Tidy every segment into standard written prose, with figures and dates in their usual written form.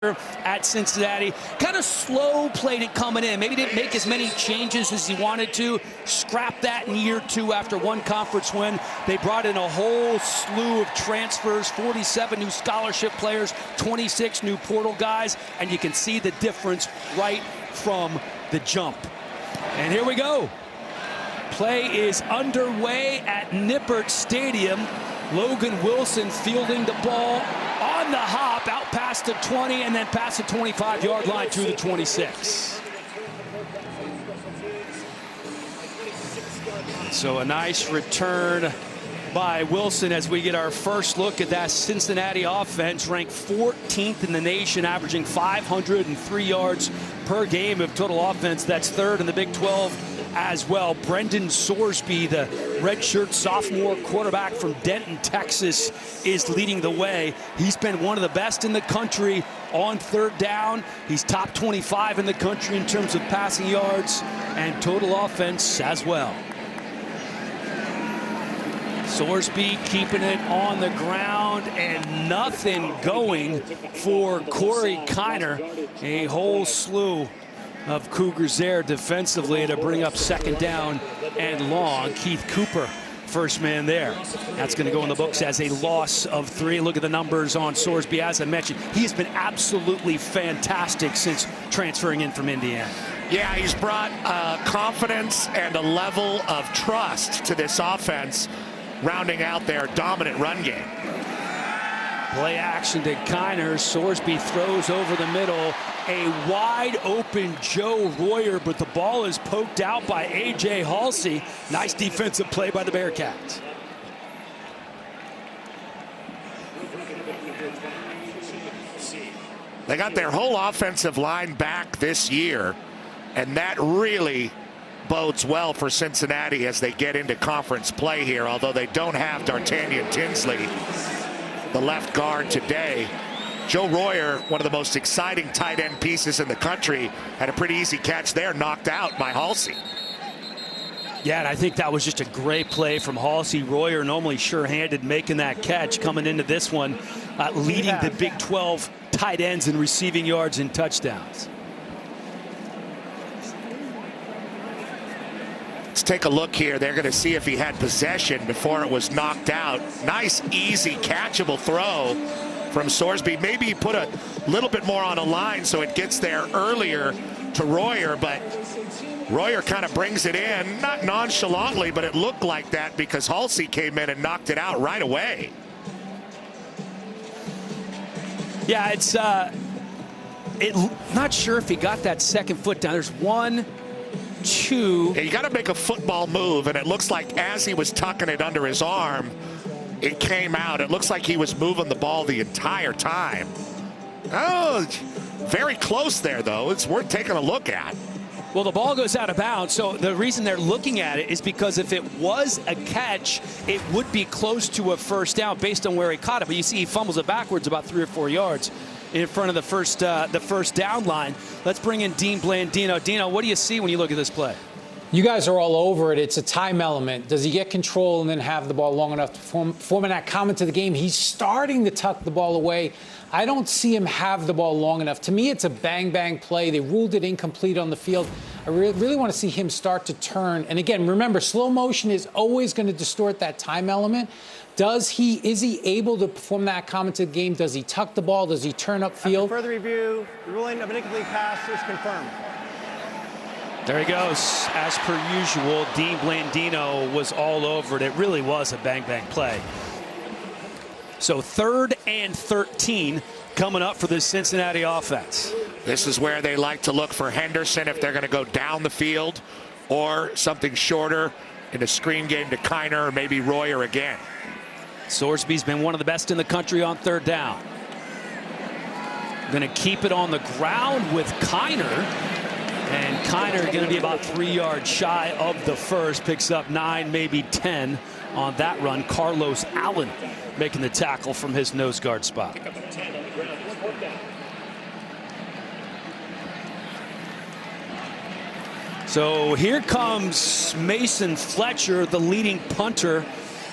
at Cincinnati. Kind of slow played it coming in. Maybe didn't make as many changes as he wanted to. Scrapped that in year two after one conference win. They brought in a whole slew of transfers, 47 new scholarship players, 26 new portal guys, and you can see the difference right from the jump. And here we go. Play is underway at Nippert Stadium. Logan Wilson fielding the ball on the hop, out past the 20 and then past the 25-yard line to the 26. So a nice return by Wilson as we get our first look at that Cincinnati offense, ranked 14th in the nation, averaging 503 yards per game of total offense. That's third in the Big 12 as well. Brendan Sorsby, the redshirt sophomore quarterback from Denton, Texas, is leading the way. He's been one of the best in the country on third down. He's top 25 in the country in terms of passing yards and total offense as well. Sorsby keeping it on the ground and nothing going for Corey Kiner. A whole slew of Cougars there defensively to bring up second down and long. Keith Cooper, first man there. That's going to go in the books as a loss of 3. Look at the numbers on Sorsby. As I mentioned, he has been absolutely fantastic since transferring in from Indiana. Yeah, he's brought confidence and a level of trust to this offense, rounding out their dominant run game. Play action to Kiner. Sorsby throws over the middle. A wide open Joe Royer, but the ball is poked out by A.J. Halsey. Nice defensive play by the Bearcats. They got their whole offensive line back this year, and that really bodes well for Cincinnati as they get into conference play here, although they don't have D'Artagnan Tinsley, the left guard, today. Joe Royer, one of the most exciting tight end pieces in the country, had a pretty easy catch there, knocked out by Halsey. Yeah, and I think that was just a great play from Halsey. Royer, normally sure-handed, making that catch, coming into this one, leading the Big 12 tight ends in receiving yards and touchdowns. Let's take a look here. They're going to see if he had possession before it was knocked out. Nice, easy, catchable throw from Sorsby. Maybe he put a little bit more on a line so it gets there earlier to Royer, but Royer kind of brings it in, not nonchalantly, but it looked like that because Halsey came in and knocked it out right away. Yeah, it's not sure if he got that second foot down. There's 1, 2. Yeah, you got to make a football move, and it looks like as he was tucking it under his arm, it came out. It looks like he was moving the ball the entire time. Oh, very close there, though. It's worth taking a look at. Well, the ball goes out of bounds, so the reason they're looking at it is because if it was a catch, it would be close to a first down based on where he caught it. But you see he fumbles it backwards about 3 or 4 yards in front of the first down line. Let's bring in Dean Blandino. Dino, what do you see when you look at this play? You guys are all over it. It's a time element. Does he get control and then have the ball long enough to form that comment to the game? He's starting to tuck the ball away. I don't see him have the ball long enough. To me, it's a bang-bang play. They ruled it incomplete on the field. I really want to see him start to turn. And again, remember, slow motion is always going to distort that time element. Is he able to perform that comment to the game? Does he tuck the ball? Does he turn upfield? After further review, the ruling of an incomplete pass is confirmed. There he goes. As per usual, Dean Blandino was all over it. It really was a bang-bang play. So 3rd and 13 coming up for the Cincinnati offense. This is where they like to look for Henderson if they're going to go down the field, or something shorter in a screen game to Kiner or maybe Royer again. Sorsby's been one of the best in the country on third down. Going to keep it on the ground with Kiner. And Kiner going to be about 3 yards shy of the first. Picks up 9, maybe 10 on that run. Carlos Allen making the tackle from his nose guard spot. So here comes Mason Fletcher, the leading punter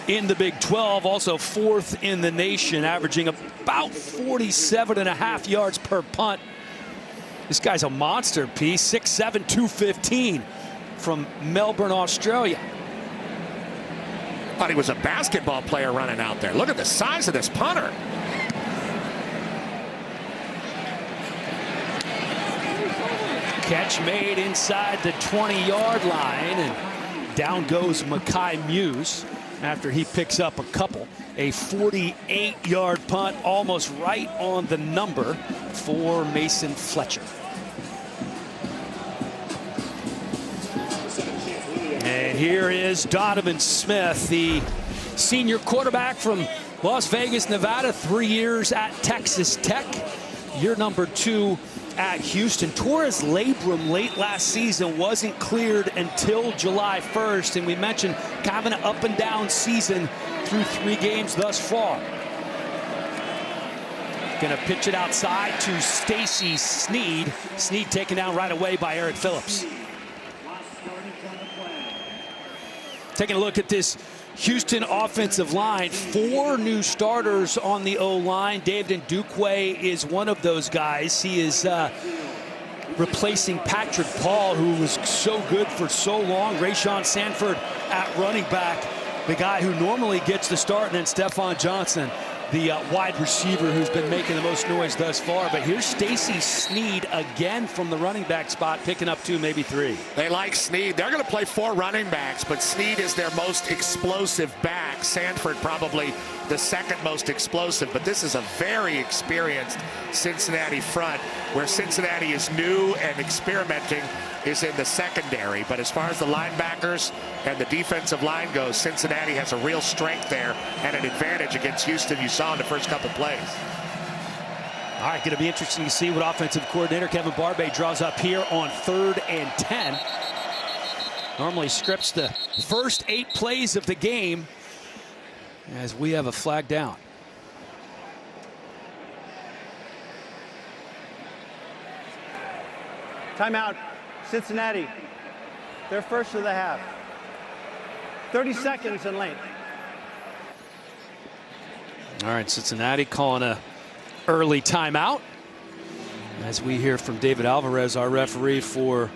in the Big 12, also 4th in the nation, averaging about 47.5 yards per punt. This guy's a monster piece, 6'7", 215 from Melbourne, Australia. Thought he was a basketball player running out there. Look at the size of this punter. Catch made inside the 20-yard line, and down goes Mekhi Muse after he picks up a couple. A 48-yard punt, almost right on the number for Mason Fletcher. And here is Donovan Smith, the senior quarterback from Las Vegas, Nevada, 3 years at Texas Tech. Year number 2 at Houston. Tore his labrum late last season, wasn't cleared until July 1st, and we mentioned kind of an up and down season through 3 games thus far. Gonna pitch it outside to Stacy Sneed. Sneed taken down right away by Eric Phillips. Taking a look at this Houston offensive line, 4 new starters on the O-line. David Ndukwe is one of those guys. He is replacing Patrick Paul, who was so good for so long. Rayshawn Sanford at running back, the guy who normally gets the start, and then Stephon Johnson, the wide receiver who's been making the most noise thus far. But here's Stacy Sneed again from the running back spot, picking up 2, maybe 3. They like Sneed. They're going to play 4 running backs, but Sneed is their most explosive back. Sanford probably the second most explosive, but this is a very experienced Cincinnati front, where Cincinnati is new and experimenting is in the secondary. But as far as the linebackers and the defensive line goes, Cincinnati has a real strength there and an advantage against Houston. You saw in the first couple plays. All right, going to be interesting to see what offensive coordinator Kevin Barbay draws up here on 3rd and 10. Normally scripts the first 8 plays of the game, as we have a flag down. Timeout. Cincinnati. Their first of the half. 30 seconds in length. All right, Cincinnati calling a early timeout, as we hear from David Alvarez, our referee, for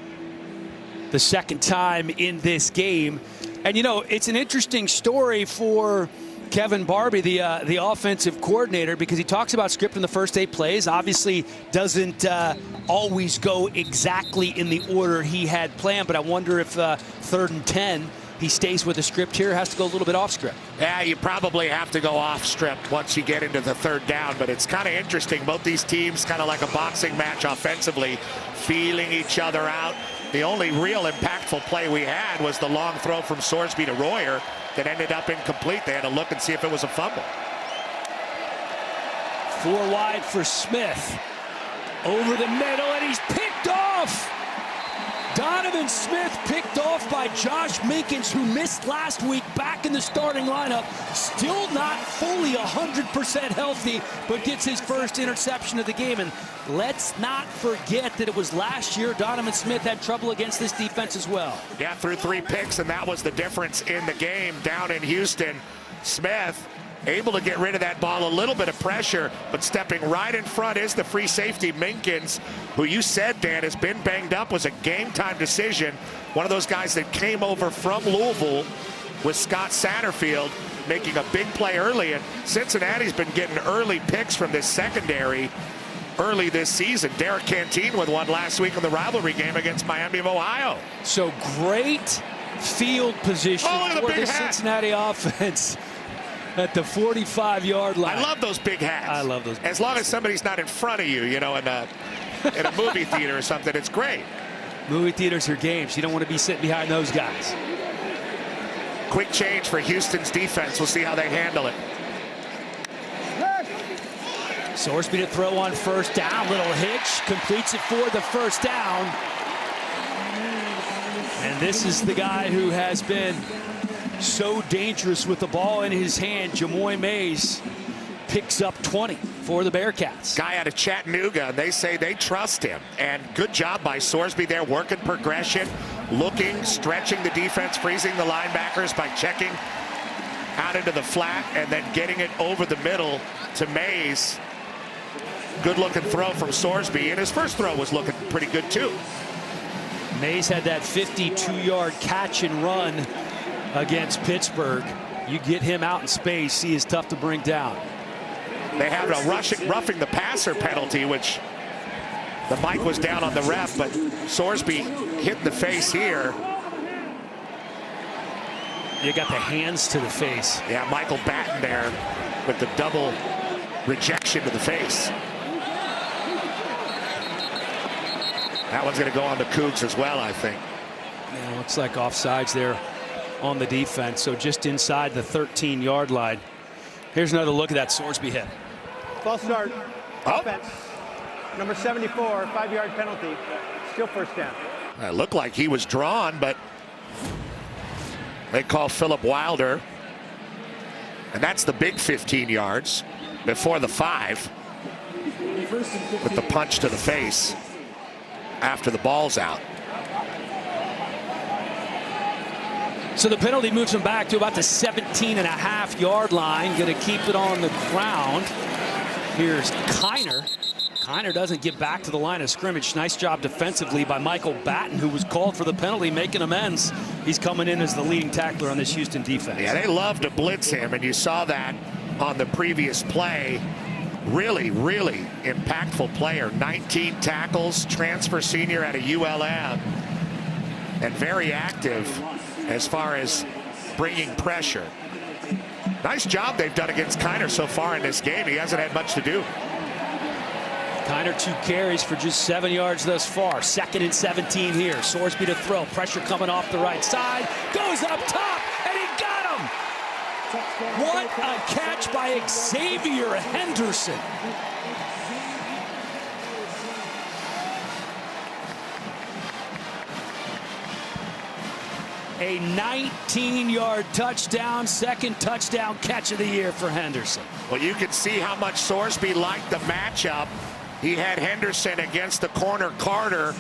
the second time in this game. And you know, it's an interesting story for Kevin Barbay, the offensive coordinator, because he talks about scripting the first 8 plays. Obviously doesn't always go exactly in the order he had planned, but I wonder if 3rd and 10 he stays with the script here, has to go a little bit off script. Yeah, you probably have to go off script once you get into the 3rd down, but it's kind of interesting. Both these teams kind of like a boxing match offensively, feeling each other out. The only real impactful play we had was the long throw from Sorsby to Royer that ended up incomplete. They had to look and see if it was a fumble. 4 wide for Smith. Over the middle, and he's picked off. Donovan Smith picked off by Josh Minkins, who missed last week, back in the starting lineup. Still not fully 100% healthy, but gets his first interception of the game. And let's not forget that it was last year Donovan Smith had trouble against this defense as well. Yeah, threw 3 picks, and that was the difference in the game down in Houston. Smith able to get rid of that ball, a little bit of pressure, but stepping right in front is the free safety, Minkins, who you said, Dan, has been banged up, was a game-time decision. One of those guys that came over from Louisville with Scott Satterfield, making a big play early, and Cincinnati's been getting early picks from this secondary early this season. Derek Canteen with one last week in the rivalry game against Miami of Ohio. So great field position for the Cincinnati offense at the 45-yard line. I love those big hats. I love those big as long as somebody's not in front of you, you know, in a movie theater or something, it's great. Movie theaters are games. You don't want to be sitting behind those guys. Quick change for Houston's defense. We'll see how they handle it. Sorsby to throw on 1st down. Little hitch. Completes it for the 1st down. And this is the guy who has been so dangerous with the ball in his hand. Jamoy Mays picks up 20 for the Bearcats. Guy out of Chattanooga, and they say they trust him. And good job by Sorsby there, working progression, looking, stretching the defense, freezing the linebackers by checking out into the flat and then getting it over the middle to Mays. Good looking throw from Sorsby, and his first throw was looking pretty good too. Mays had that 52-yard catch and run against Pittsburgh. You get him out in space, he is tough to bring down. They have a roughing the passer penalty, which the mic was down on the ref, but Sorsby hit the face here. You got the hands to the face. Yeah, Michael Batten there with the double rejection to the face. That one's going to go on the Cougs as well, I think. Yeah, looks like offsides there on the defense, so just inside the 13-yard line. Here's another look at that Sorsby hit. False start. Offense. Number 74, 5-yard penalty. Still first down. It looked like he was drawn, but they call Philip Wilder. And that's the big 15 yards before the 5 with the punch to the face after the ball's out. So the penalty moves him back to about the 17.5-yard line. Going to keep it on the ground. Here's Kiner. Kiner doesn't get back to the line of scrimmage. Nice job defensively by Michael Batten, who was called for the penalty, making amends. He's coming in as the leading tackler on this Houston defense. Yeah, they love to blitz him, and you saw that on the previous play. Really, really impactful player. 19 tackles, transfer senior at a ULM, and very active as far as bringing pressure. Nice job they've done against Kiner so far in this game. He hasn't had much to do. Kiner 2 carries for just 7 yards thus far. 2nd and 17 here. Sorsby to throw. Pressure coming off the right side. Goes up top, and he got him. What a catch by Xavier Henderson. A 19-yard touchdown, 2nd touchdown catch of the year for Henderson. Well, you can see how much Sorsby liked the matchup. He had Henderson against the corner Carter.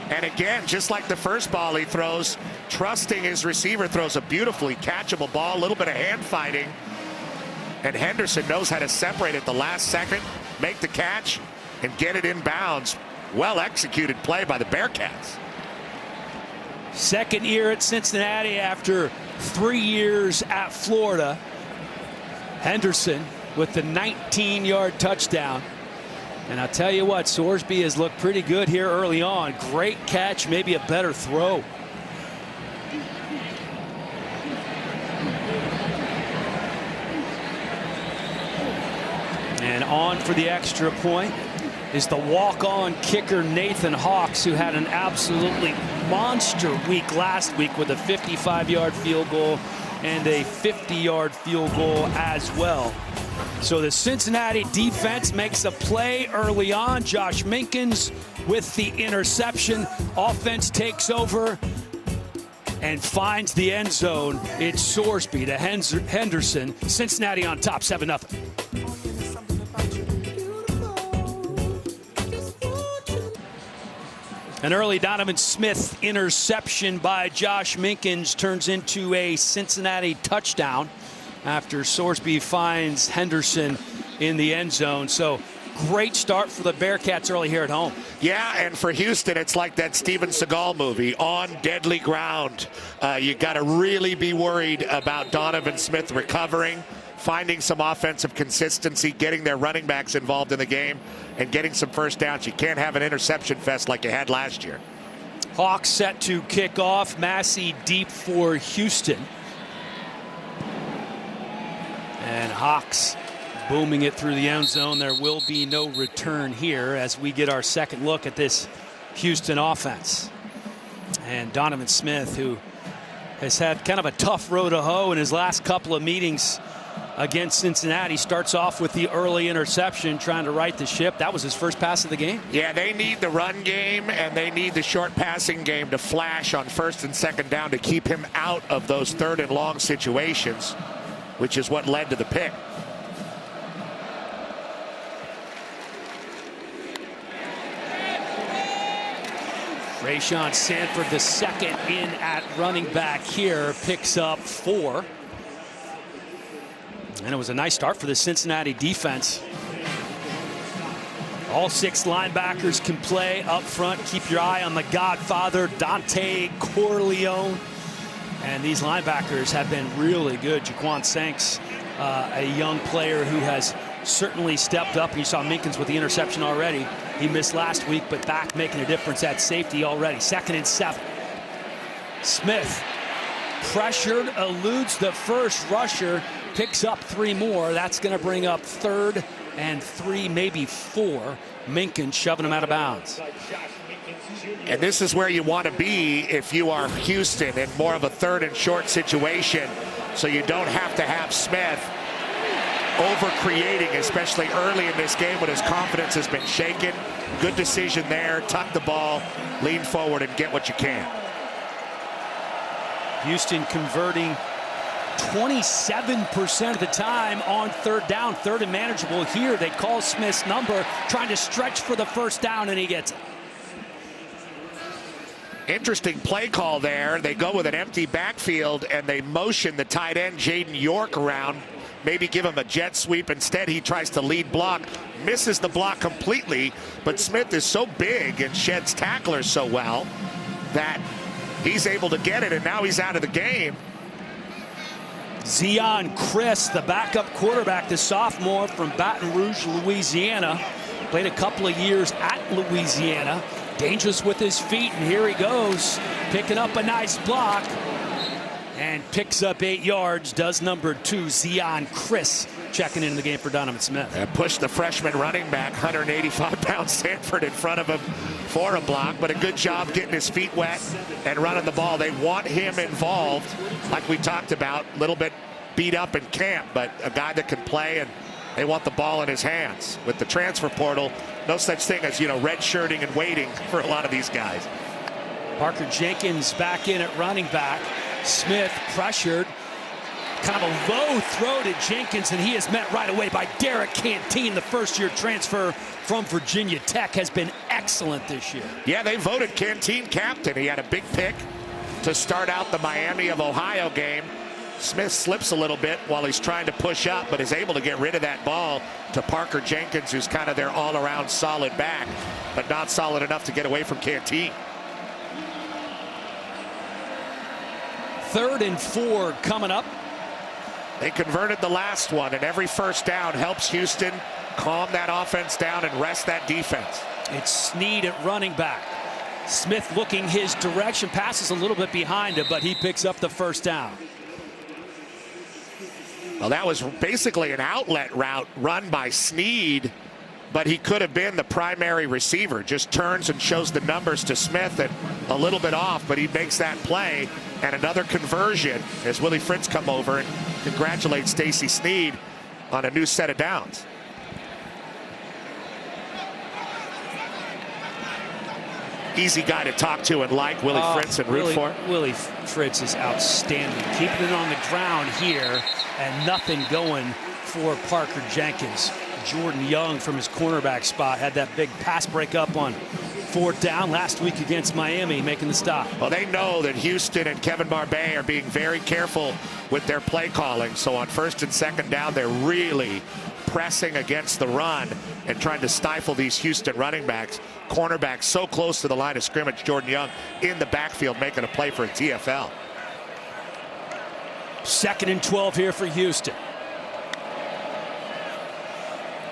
And again, just like the first ball he throws, trusting his receiver, throws a beautifully catchable ball, a little bit of hand fighting. And Henderson knows how to separate at the last second, make the catch, and get it in bounds. Well executed play by the Bearcats. 2nd year at Cincinnati after 3 years at Florida. Henderson with the 19-yard touchdown. And I'll tell you what, Sorsby has looked pretty good here early on. Great catch, maybe a better throw. And on for the extra point is the walk-on kicker Nathan Hawks, who had an absolutely monster week last week with a 55-yard field goal and a 50-yard field goal as well. So the Cincinnati defense makes a play early on. Josh Minkins with the interception. Offense takes over and finds the end zone. It's Sorsby to Henderson. Cincinnati on top, 7-0. An early Donovan Smith interception by Josh Minkins turns into a Cincinnati touchdown after Sorsby finds Henderson in the end zone. So great start for the Bearcats early here at home. Yeah, and for Houston, it's like that Steven Seagal movie, On Deadly Ground. You got to really be worried about Donovan Smith recovering, finding some offensive consistency, getting their running backs involved in the game, and getting some first downs. You can't have an interception fest like you had last year. Hawks set to kick off. Massey deep for Houston. And Hawks booming it through the end zone. There will be no return here as we get our second look at this Houston offense. And Donovan Smith, who has had kind of a tough road to hoe in his last couple of meetings against Cincinnati, starts off with the early interception, trying to right the ship. That was his first pass of the game. Yeah, they need the run game and they need the short passing game to flash on 1st and 2nd down to keep him out of those 3rd and long situations, which is what led to the pick. Rayshawn Sanford, the 2nd in at running back here, picks up 4. And it was a nice start for the Cincinnati defense. All 6 linebackers can play up front. Keep your eye on the Godfather, Dante Corleone. And these linebackers have been really good. Jaquan Sanks, a young player who has certainly stepped up. You saw Minkins with the interception already. He missed last week, but back making a difference at safety already. 2nd and 7. Smith pressured, eludes the first rusher, picks up 3 more. That's going to bring up 3rd and 3, maybe 4. Minkins shoving him out of bounds. And this is where you want to be if you are Houston in more of a 3rd and short situation, so you don't have to have Smith over creating, especially early in this game when his confidence has been shaken. Good decision there. Tuck the ball, lean forward, and get what you can. Houston converting 27% of the time on 3rd down. 3rd and manageable here. They call Smith's number, trying to stretch for the 1st down, and he gets it. Interesting play call there. They go with an empty backfield, and they motion the tight end, Jaden York, around. Maybe give him a jet sweep. Instead, he tries to lead block. Misses the block completely, but Smith is so big and sheds tacklers so well that he's able to get it, and now he's out of the game. Zion Chris, the backup quarterback, the sophomore from Baton Rouge, Louisiana. Played a couple of years at Louisiana. Dangerous with his feet, and here he goes. Picking up a nice block. And picks up 8 yards, does number 2, Zion Chris, checking into the game for Donovan Smith. And pushed the freshman running back, 185-pound Stanford, in front of him for a block, but a good job getting his feet wet and running the ball. They want him involved, like we talked about, a little bit beat up in camp, but a guy that can play, and they want the ball in his hands. With the transfer portal, no such thing as, red shirting and waiting for a lot of these guys. Parker Jenkins back in at running back. Smith pressured, kind of a low throw to Jenkins, and he is met right away by Derek Canteen. The 1st-year transfer from Virginia Tech has been excellent this year. Yeah, they voted Canteen captain. He had a big pick to start out the Miami of Ohio game. Smith slips a little bit while he's trying to push up, but is able to get rid of that ball to Parker Jenkins, who's kind of their all-around solid back, but not solid enough to get away from Canteen. 3rd and 4 coming up. They converted the last one, and every 1st down helps Houston calm that offense down and rest that defense. It's Snead at running back. Smith looking his direction, passes a little bit behind him, but he picks up the 1st down. Well, that was basically an outlet route run by Snead, but he could have been the primary receiver. Just turns and shows the numbers to Smith, and a little bit off, but he makes that play. And another conversion as Willie Fritz come over and congratulate Stacy Snead on a new set of downs. Easy guy to talk to and like, Willie Fritz, and root for. Willie Fritz is outstanding. Keeping it on the ground here, and nothing going for Parker Jenkins. Jordan Young from his cornerback spot had that big pass breakup on 4th down last week against Miami, making the stop. Well, they know that Houston and Kevin Barbay are being very careful with their play calling. So on 1st and 2nd down, they're really pressing against the run and trying to stifle these Houston running backs. Cornerbacks so close to the line of scrimmage. Jordan Young in the backfield making a play for a TFL. 2nd and 12 here for Houston.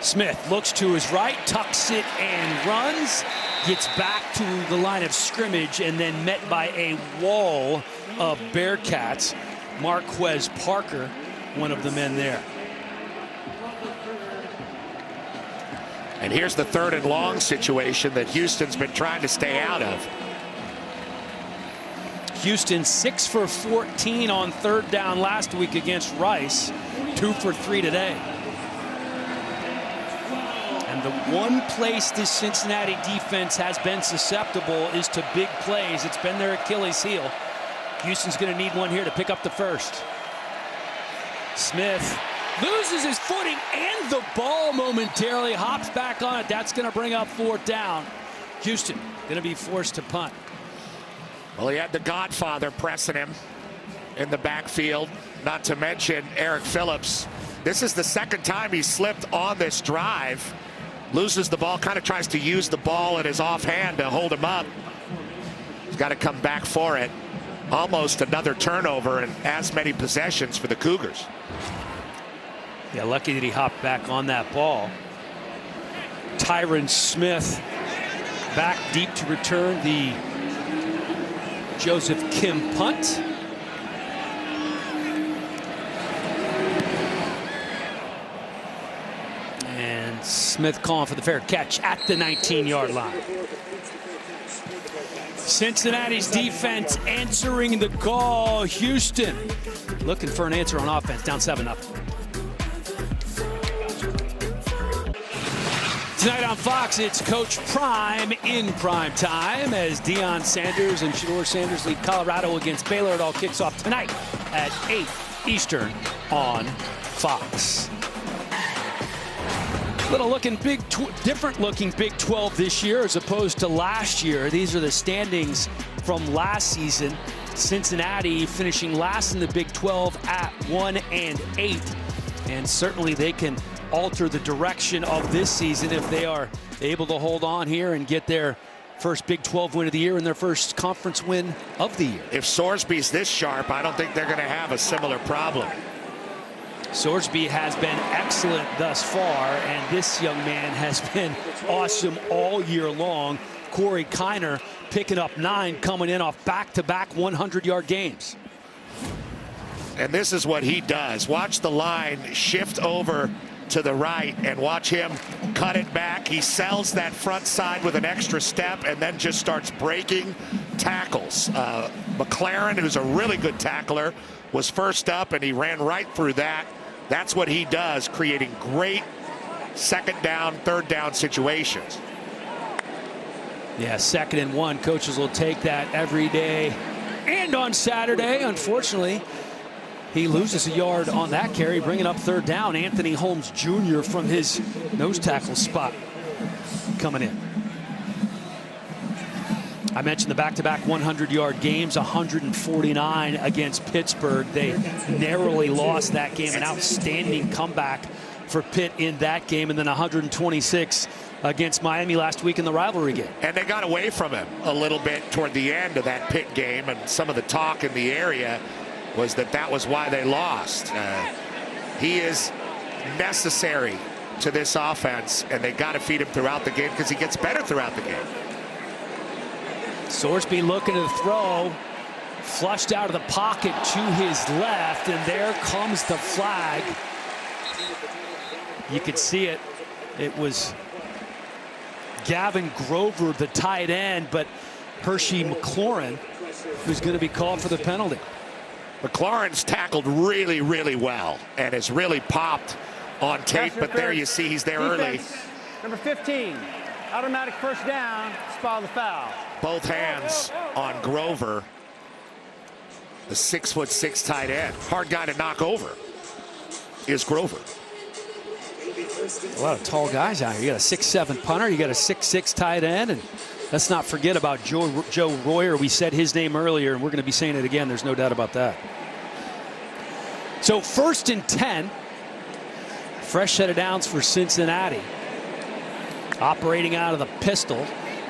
Smith looks to his right, tucks it and runs. Gets back to the line of scrimmage, and then met by a wall of Bearcats. Marquez Parker, one of the men there. And here's the 3rd and long situation that Houston's been trying to stay out of. Houston 6 for 14 on 3rd down last week against Rice. 2 for 3 today. And the one place this Cincinnati defense has been susceptible is to big plays. It's been their Achilles heel. Houston's going to need one here to pick up the 1st. Smith loses his footing and the ball momentarily, hops back on it. That's going to bring up 4th down. Houston going to be forced to punt. Well, he had the Godfather pressing him in the backfield, not to mention Eric Phillips This is the second time he slipped on this drive. Loses the ball, kind of tries to use the ball in his offhand to hold him up. He's got to come back for it. Almost another turnover and as many possessions for the Cougars. Yeah, lucky that he hopped back on that ball. Tyron Smith back deep to return the Joseph Kim punt. And Smith calling for the fair catch at the 19-yard line. Cincinnati's defense answering the call. Houston looking for an answer on offense, down 7-0. Tonight on Fox, it's Coach Prime in prime time as Deion Sanders and Shedeur Sanders lead Colorado against Baylor. It all kicks off tonight at 8 Eastern on Fox. Different looking Big 12 this year as opposed to last year. These are the standings from last season. Cincinnati finishing last in the Big 12 at 1-8, and certainly they can alter the direction of this season if they are able to hold on here and get their first Big 12 win of the year and their first conference win of the year. If Sorsby's this sharp, I don't think they're going to have a similar problem. Sorsby has been excellent thus far, and this young man has been awesome all year long. Corey Kiner picking up 9, coming in off back-to-back 100-yard games. And this is what he does. Watch the line shift over to the right and watch him cut it back. He sells that front side with an extra step and then just starts breaking tackles. McLaren, who's a really good tackler, was first up and he ran right through that. That's what he does, creating great second down, third down situations. Yeah, 2nd and 1. Coaches will take that every day and on Saturday. Unfortunately, he loses a yard on that carry, bringing up 3rd down. Anthony Holmes Jr. from his nose tackle spot coming in. I mentioned the back-to-back 100-yard games, 149 against Pittsburgh. They narrowly lost that game, an outstanding comeback for Pitt in that game, and then 126 against Miami last week in the rivalry game. And they got away from him a little bit toward the end of that Pitt game, and some of the talk in the area was that was why they lost. He is necessary to this offense, and they got to feed him throughout the game because he gets better throughout the game. Sorsby looking to throw, flushed out of the pocket to his left, and there comes the flag. You could see it. It was Gavin Grover, the tight end, but Hershey McLaurin, who's going to be called for the penalty. McLaurin's tackled really, really well and has really popped on tape, but there you see he's there early. Number 15, automatic first down, spot the foul. Both hands on Grover, the 6'6" tight end. Hard guy to knock over is Grover. A lot of tall guys out here. You got a 6'7" punter, you got a 6'6" tight end, and let's not forget about Joe Royer. We said his name earlier, and we're going to be saying it again. There's no doubt about that. So 1st and 10. Fresh set of downs for Cincinnati. Operating out of the pistol.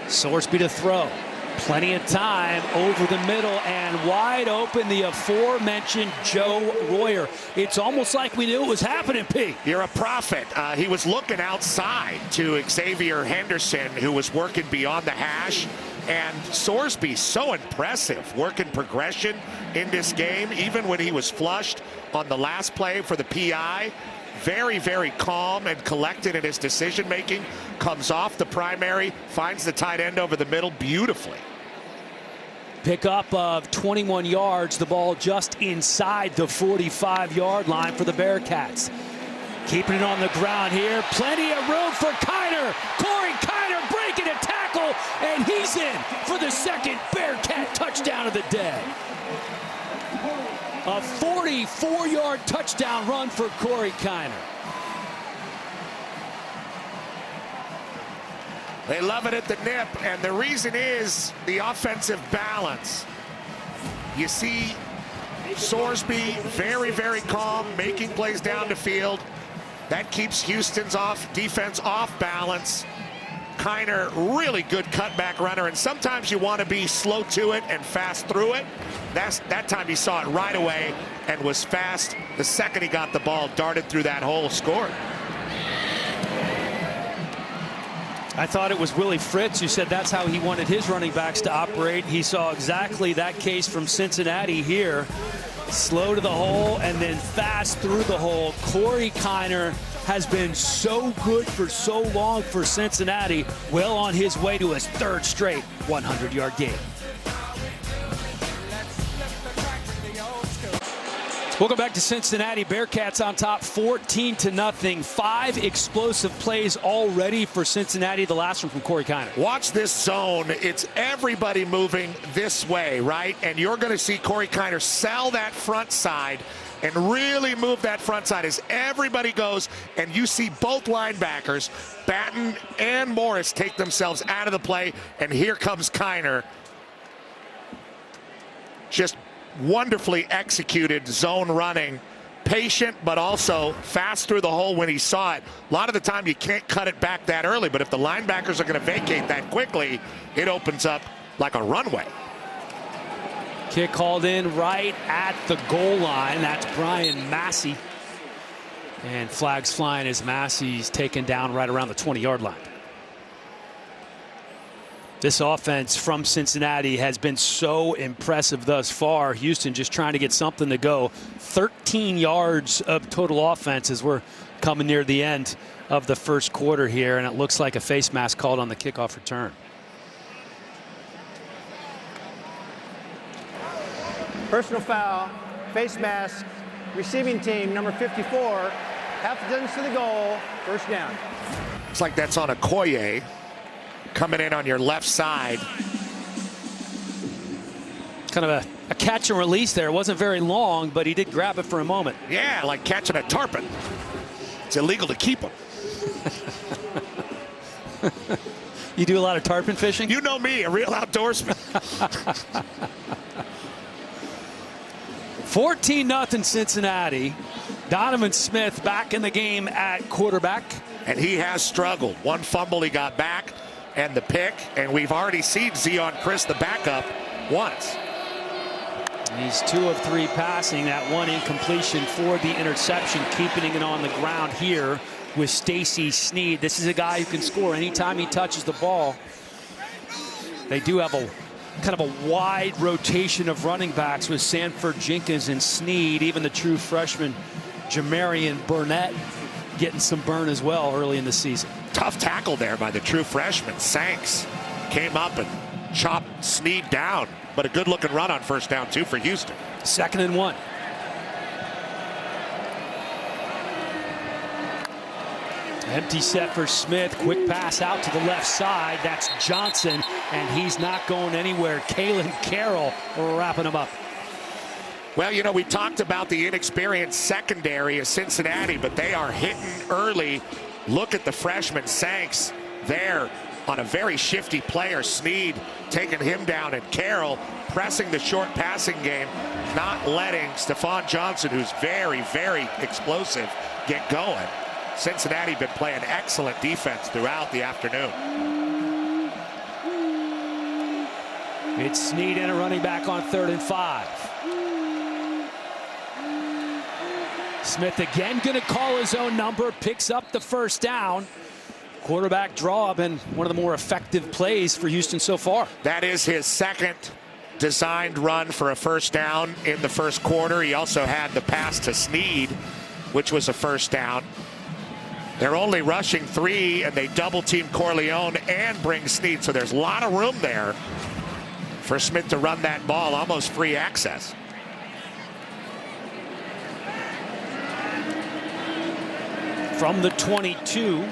Sorsby to throw. Plenty of time over the middle and wide open, the aforementioned Joe Royer. It's almost like we knew it was happening, Pete. You're a prophet. He was looking outside to Xavier Henderson, who was working beyond the hash. And Sorsby, so impressive, working progression in this game, even when he was flushed on the last play for the PI. Very, very calm and collected in his decision making. Comes off the primary, finds the tight end over the middle beautifully. Pickup of 21 yards, the ball just inside the 45-yard line for the Bearcats. Keeping it on the ground here, plenty of room for Kiner. Corey Kiner breaking a tackle, and he's in for the 2nd Bearcat touchdown of the day. A 44-yard touchdown run for Corey Kiner. They love it at the nip, and the reason is the offensive balance. You see Sorsby very, very calm, making plays down the field. That keeps Houston's defense off balance. Kiner, really good cutback runner, and sometimes you want to be slow to it and fast through it. That time he saw it right away and was fast. The second he got the ball, darted through that hole, scored. I thought it was Willie Fritz who said that's how he wanted his running backs to operate. He saw exactly that case from Cincinnati here. Slow to the hole and then fast through the hole. Corey Kiner has been so good for so long for Cincinnati. Well on his way to his third straight 100-yard game. Welcome back to Cincinnati. Bearcats on top 14-0. 5 explosive plays already for Cincinnati. The last one from Corey Kiner. Watch this zone. It's everybody moving this way, right? And you're going to see Corey Kiner sell that front side and really move that front side as everybody goes, and you see both linebackers, Batten and Morris, take themselves out of the play, and here comes Kiner. Just wonderfully executed zone running, patient but also fast through the hole when he saw it. A lot of the time you can't cut it back that early, but if the linebackers are going to vacate that quickly, it opens up like a runway. Kick called in right at the goal line. That's Brian Massey. And flags flying as Massey's taken down right around the 20-yard line. This offense from Cincinnati has been so impressive thus far. Houston just trying to get something to go. 13 yards of total offense as we're coming near the end of the first quarter here, and it looks like a face mask called on the kickoff return. Personal foul, face mask, receiving team, number 54, half distance to the goal, first down. Looks like that's on Okoye, coming in on your left side. Kind of a catch and release there. It wasn't very long, but he did grab it for a moment. Yeah, like catching a tarpon. It's illegal to keep them. You do a lot of tarpon fishing? You know me, a real outdoorsman. 14-0 Cincinnati. Donovan Smith back in the game at quarterback. And he has struggled. One fumble he got back and the pick, and we've already seen Zion Chris, the backup, once. He's 2 of 3 passing. That one incompletion for the interception, keeping it on the ground here with Stacy Snead. This is a guy who can score anytime he touches the ball. They do have a kind of a wide rotation of running backs with Sanford, Jenkins, and Snead. Even the true freshman Jamarian Burnett getting some burn as well early in the season. Tough tackle there by the true freshman. Sanks came up and chopped Snead down, but a good looking run on first down too for Houston. 2nd and 1. Empty set for Smith. Quick pass out to the left side. That's Johnson, and he's not going anywhere. Kalen Carroll wrapping him up. Well, you know, we talked about the inexperienced secondary of Cincinnati, but they are hitting early. Look at the freshman Sanks there on a very shifty player. Snead taking him down, and Carroll pressing the short passing game, not letting Stephon Johnson, who's very, very explosive, get going. Cincinnati been playing excellent defense throughout the afternoon. It's Snead and a running back on 3rd and 5. Smith again going to call his own number, picks up the first down. Quarterback draw been one of the more effective plays for Houston so far. That is his second designed run for a first down in the first quarter. He also had the pass to Snead, which was a first down. They're only rushing 3, and they double team Corleone and bring Snead, so there's a lot of room there for Smith to run that ball, almost free access. From the 22,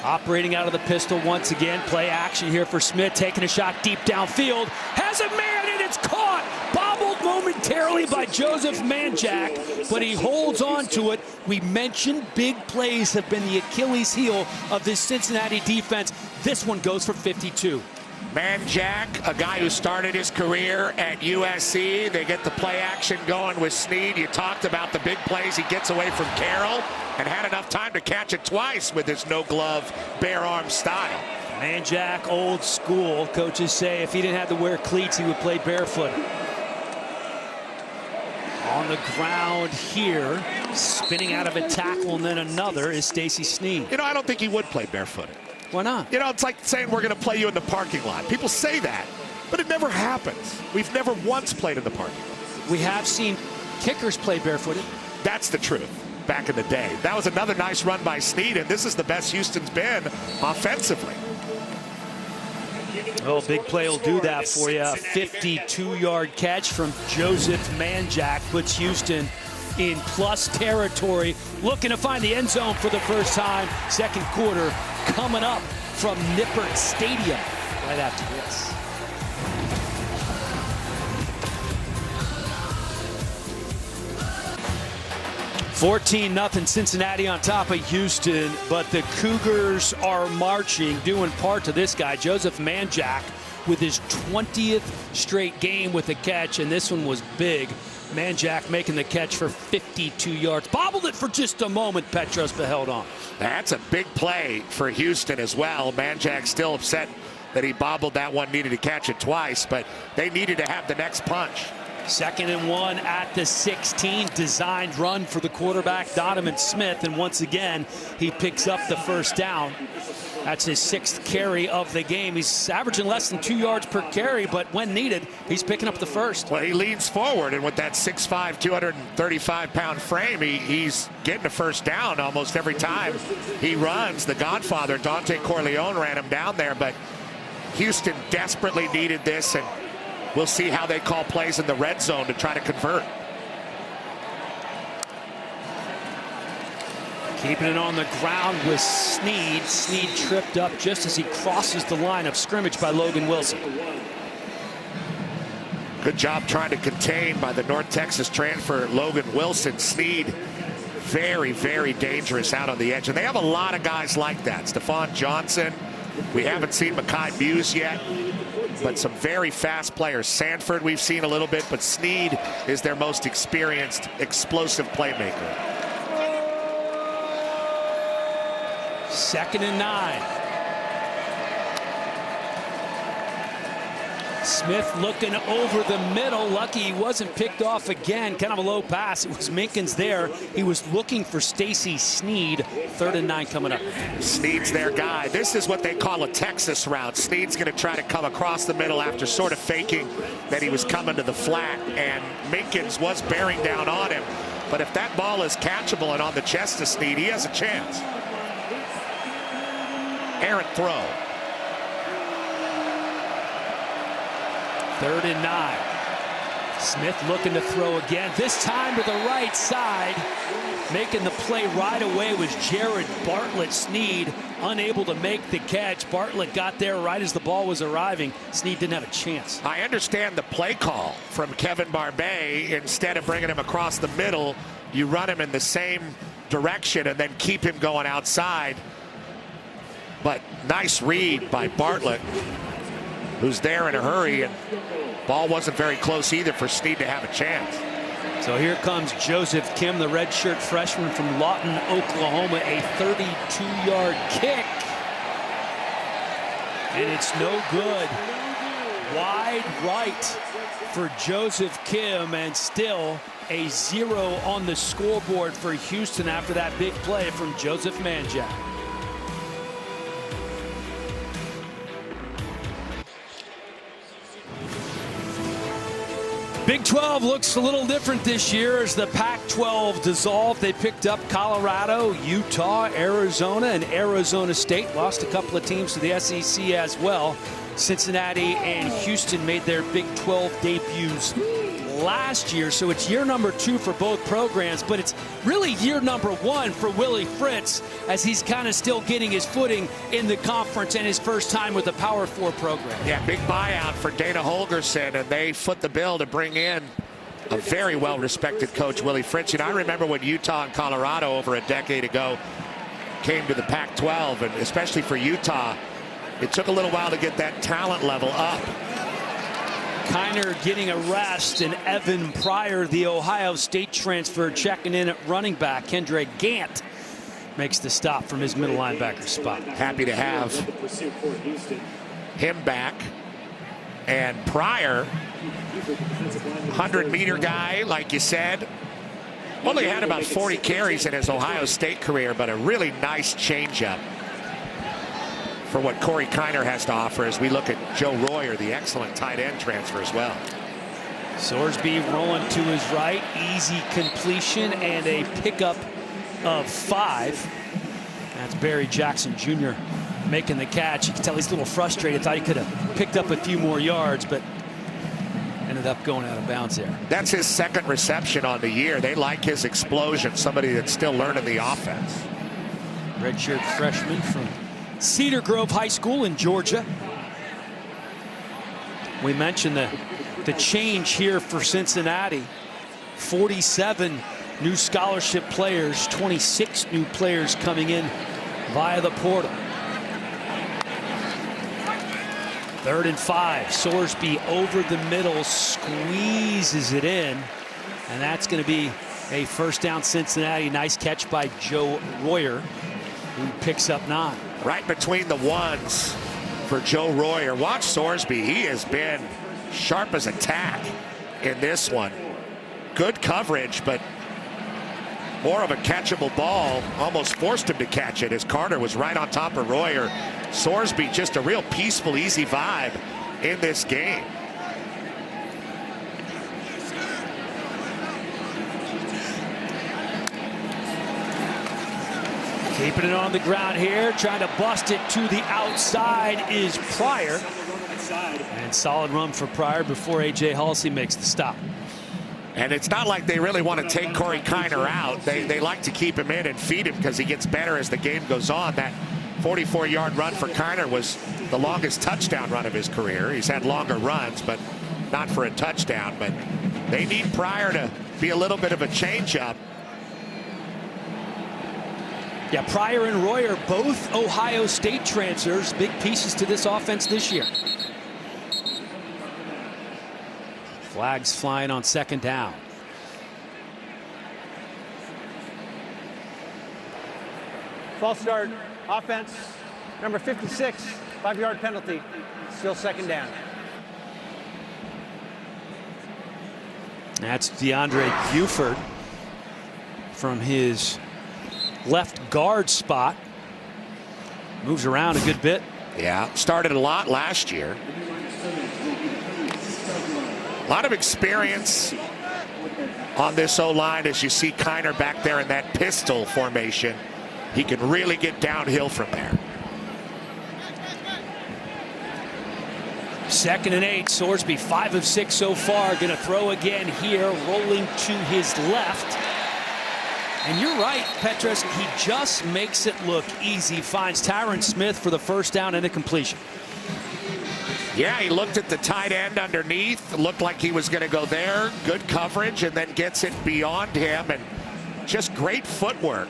operating out of the pistol once again. Play action here for Smith, taking a shot deep downfield. Has a man, and it's caught. Bobbled momentarily by Joseph Manjack, but he holds on to it. We mentioned big plays have been the Achilles heel of this Cincinnati defense. This one goes for 52. Manjack, a guy who started his career at USC. They get the play action going with Snead. You talked about the big plays. He gets away from Carroll and had enough time to catch it twice with his no-glove, bare-arm style. Manjack, old school. Coaches say if he didn't have to wear cleats, he would play barefoot. On the ground here, spinning out of a tackle and then another is Stacy Snead. You know, I don't think he would play barefooted. Why not? You know, it's like saying we're going to play you in the parking lot. People say that, but it never happens. We've never once played in the parking lot. We have seen kickers play barefooted. That's the truth. Back in the day. That was another nice run by Snead, and this is the best Houston's been offensively. Well, big play will do that for you. A 52-yard catch from Joseph Manjack puts Houston in plus territory, looking to find the end zone for the first time. Second quarter coming up from Nippert Stadium right after this. $14-0 Cincinnati on top of Houston, but the Cougars are marching, due in part to this guy, Joseph Manjack, with his 20th straight game with a catch, and this one was big. Manjack making the catch for 52 yards. Bobbled it for just a moment, Petros, but held on. That's a big play for Houston as well. Manjack still upset that he bobbled that one, needed to catch it twice, but they needed to have the next punch. 2nd and 1 at the 16. Designed run for the quarterback, Donovan Smith, and once again, he picks up the first down. That's his 6th carry of the game. He's averaging less than 2 yards per carry, but when needed, he's picking up the first. Well, he leans forward, and with that 6'5", 235-pound frame, he's getting a first down almost every time he runs. The Godfather, Dante Corleone, ran him down there, but Houston desperately needed this, and we'll see how they call plays in the red zone to try to convert. Keeping it on the ground with Snead. Snead tripped up just as he crosses the line of scrimmage by Logan Wilson. Good job trying to contain by the North Texas transfer, Logan Wilson. Snead, very, very dangerous out on the edge. And they have a lot of guys like that. Stephon Johnson. We haven't seen Mekhi Muse yet, but some very fast players. Sanford we've seen a little bit, but Snead is their most experienced, explosive playmaker. 2nd and 9. Smith looking over the middle. Lucky he wasn't picked off again. Kind of a low pass. It was Minkins there. He was looking for Stacy Snead. 3rd and 9 coming up. Snead's their guy. This is what they call a Texas route. Snead's going to try to come across the middle after sort of faking that he was coming to the flat, and Minkins was bearing down on him. But if that ball is catchable and on the chest of Snead, he has a chance. Errant throw. 3rd and 9. Smith looking to throw again, this time to the right side. Making the play right away was Jared Bartlett. Snead unable to make the catch. Bartlett got there right as the ball was arriving. Snead didn't have a chance. I understand the play call from Kevin Barbay. Instead of bringing him across the middle, you run him in the same direction and then keep him going outside. But nice read by Bartlett, who's there in a hurry, and ball wasn't very close either for Snead to have a chance. So here comes Joseph Kim, the redshirt freshman from Lawton, Oklahoma, a 32-yard kick. And it's no good. Wide right for Joseph Kim, and still a 0 on the scoreboard for Houston after that big play from Joseph Manjack. Big 12 looks a little different this year as the Pac-12 dissolved. They picked up Colorado, Utah, Arizona, and Arizona State. Lost a couple of teams to the SEC as well. Cincinnati and Houston made their Big 12 debuts last year, so it's year number 2 for both programs, but it's really year number 1 for Willie Fritz as he's kind of still getting his footing in the conference and his first time with the Power 4 program. Yeah, big buyout for Dana Holgorsen, and they foot the bill to bring in a very well-respected coach, Willie Fritz. You know, I remember when Utah and Colorado over a decade ago came to the Pac-12, and especially for Utah, it took a little while to get that talent level up. Kiner getting a rest, and Evan Pryor, the Ohio State transfer, checking in at running back. Kendra Gant makes the stop from his middle linebacker spot. Happy to have him back. And Pryor, 100-meter guy, like you said, only had about 40 carries in his Ohio State career, but a really nice changeup for what Corey Kiner has to offer as we look at Joe Royer, the excellent tight end transfer as well. Sorsby rolling to his right, easy completion and a pickup of 5. That's Barry Jackson Jr. making the catch. You can tell he's a little frustrated. Thought he could have picked up a few more yards, but ended up going out of bounds there. That's his second reception on the year. They like his explosion, somebody that's still learning the offense. Redshirt freshman from Cedar Grove High School in Georgia. We mentioned the change here for Cincinnati. 47 new scholarship players, 26 new players coming in via the portal. 3rd and 5. Sorsby over the middle, squeezes it in, and that's going to be a first down Cincinnati. Nice catch by Joe Royer, who picks up 9. Right between the ones for Joe Royer. Watch Sorsby. He has been sharp as a tack in this one. Good coverage, but more of a catchable ball. Almost forced him to catch it as Carter was right on top of Royer. Sorsby, just a real peaceful, easy vibe in this game. Keeping it on the ground here, trying to bust it to the outside is Pryor. And solid run for Pryor before A.J. Halsey makes the stop. And it's not like they really want to take Corey Kiner out. They like to keep him in and feed him because he gets better as the game goes on. That 44-yard run for Kiner was the longest touchdown run of his career. He's had longer runs, but not for a touchdown. But they need Pryor to be a little bit of a change-up. Yeah, Pryor and Royer, both Ohio State transfers, big pieces to this offense this year. Flags flying on 2nd down. False start, offense, number 56, 5-yard penalty, still 2nd down. That's DeAndre Buford from his left guard spot. Moves around a good bit. Yeah, started a lot last year. A lot of experience on this O-line as you see Kiner back there in that pistol formation. He can really get downhill from there. 2nd and 8. Sorsby 5 of 6 so far. Going to throw again here, rolling to his left. And you're right, Petros, he just makes it look easy. Finds Tyron Smith for the first down and a completion. Yeah, he looked at the tight end underneath, looked like he was going to go there. Good coverage, and then gets it beyond him, and just great footwork.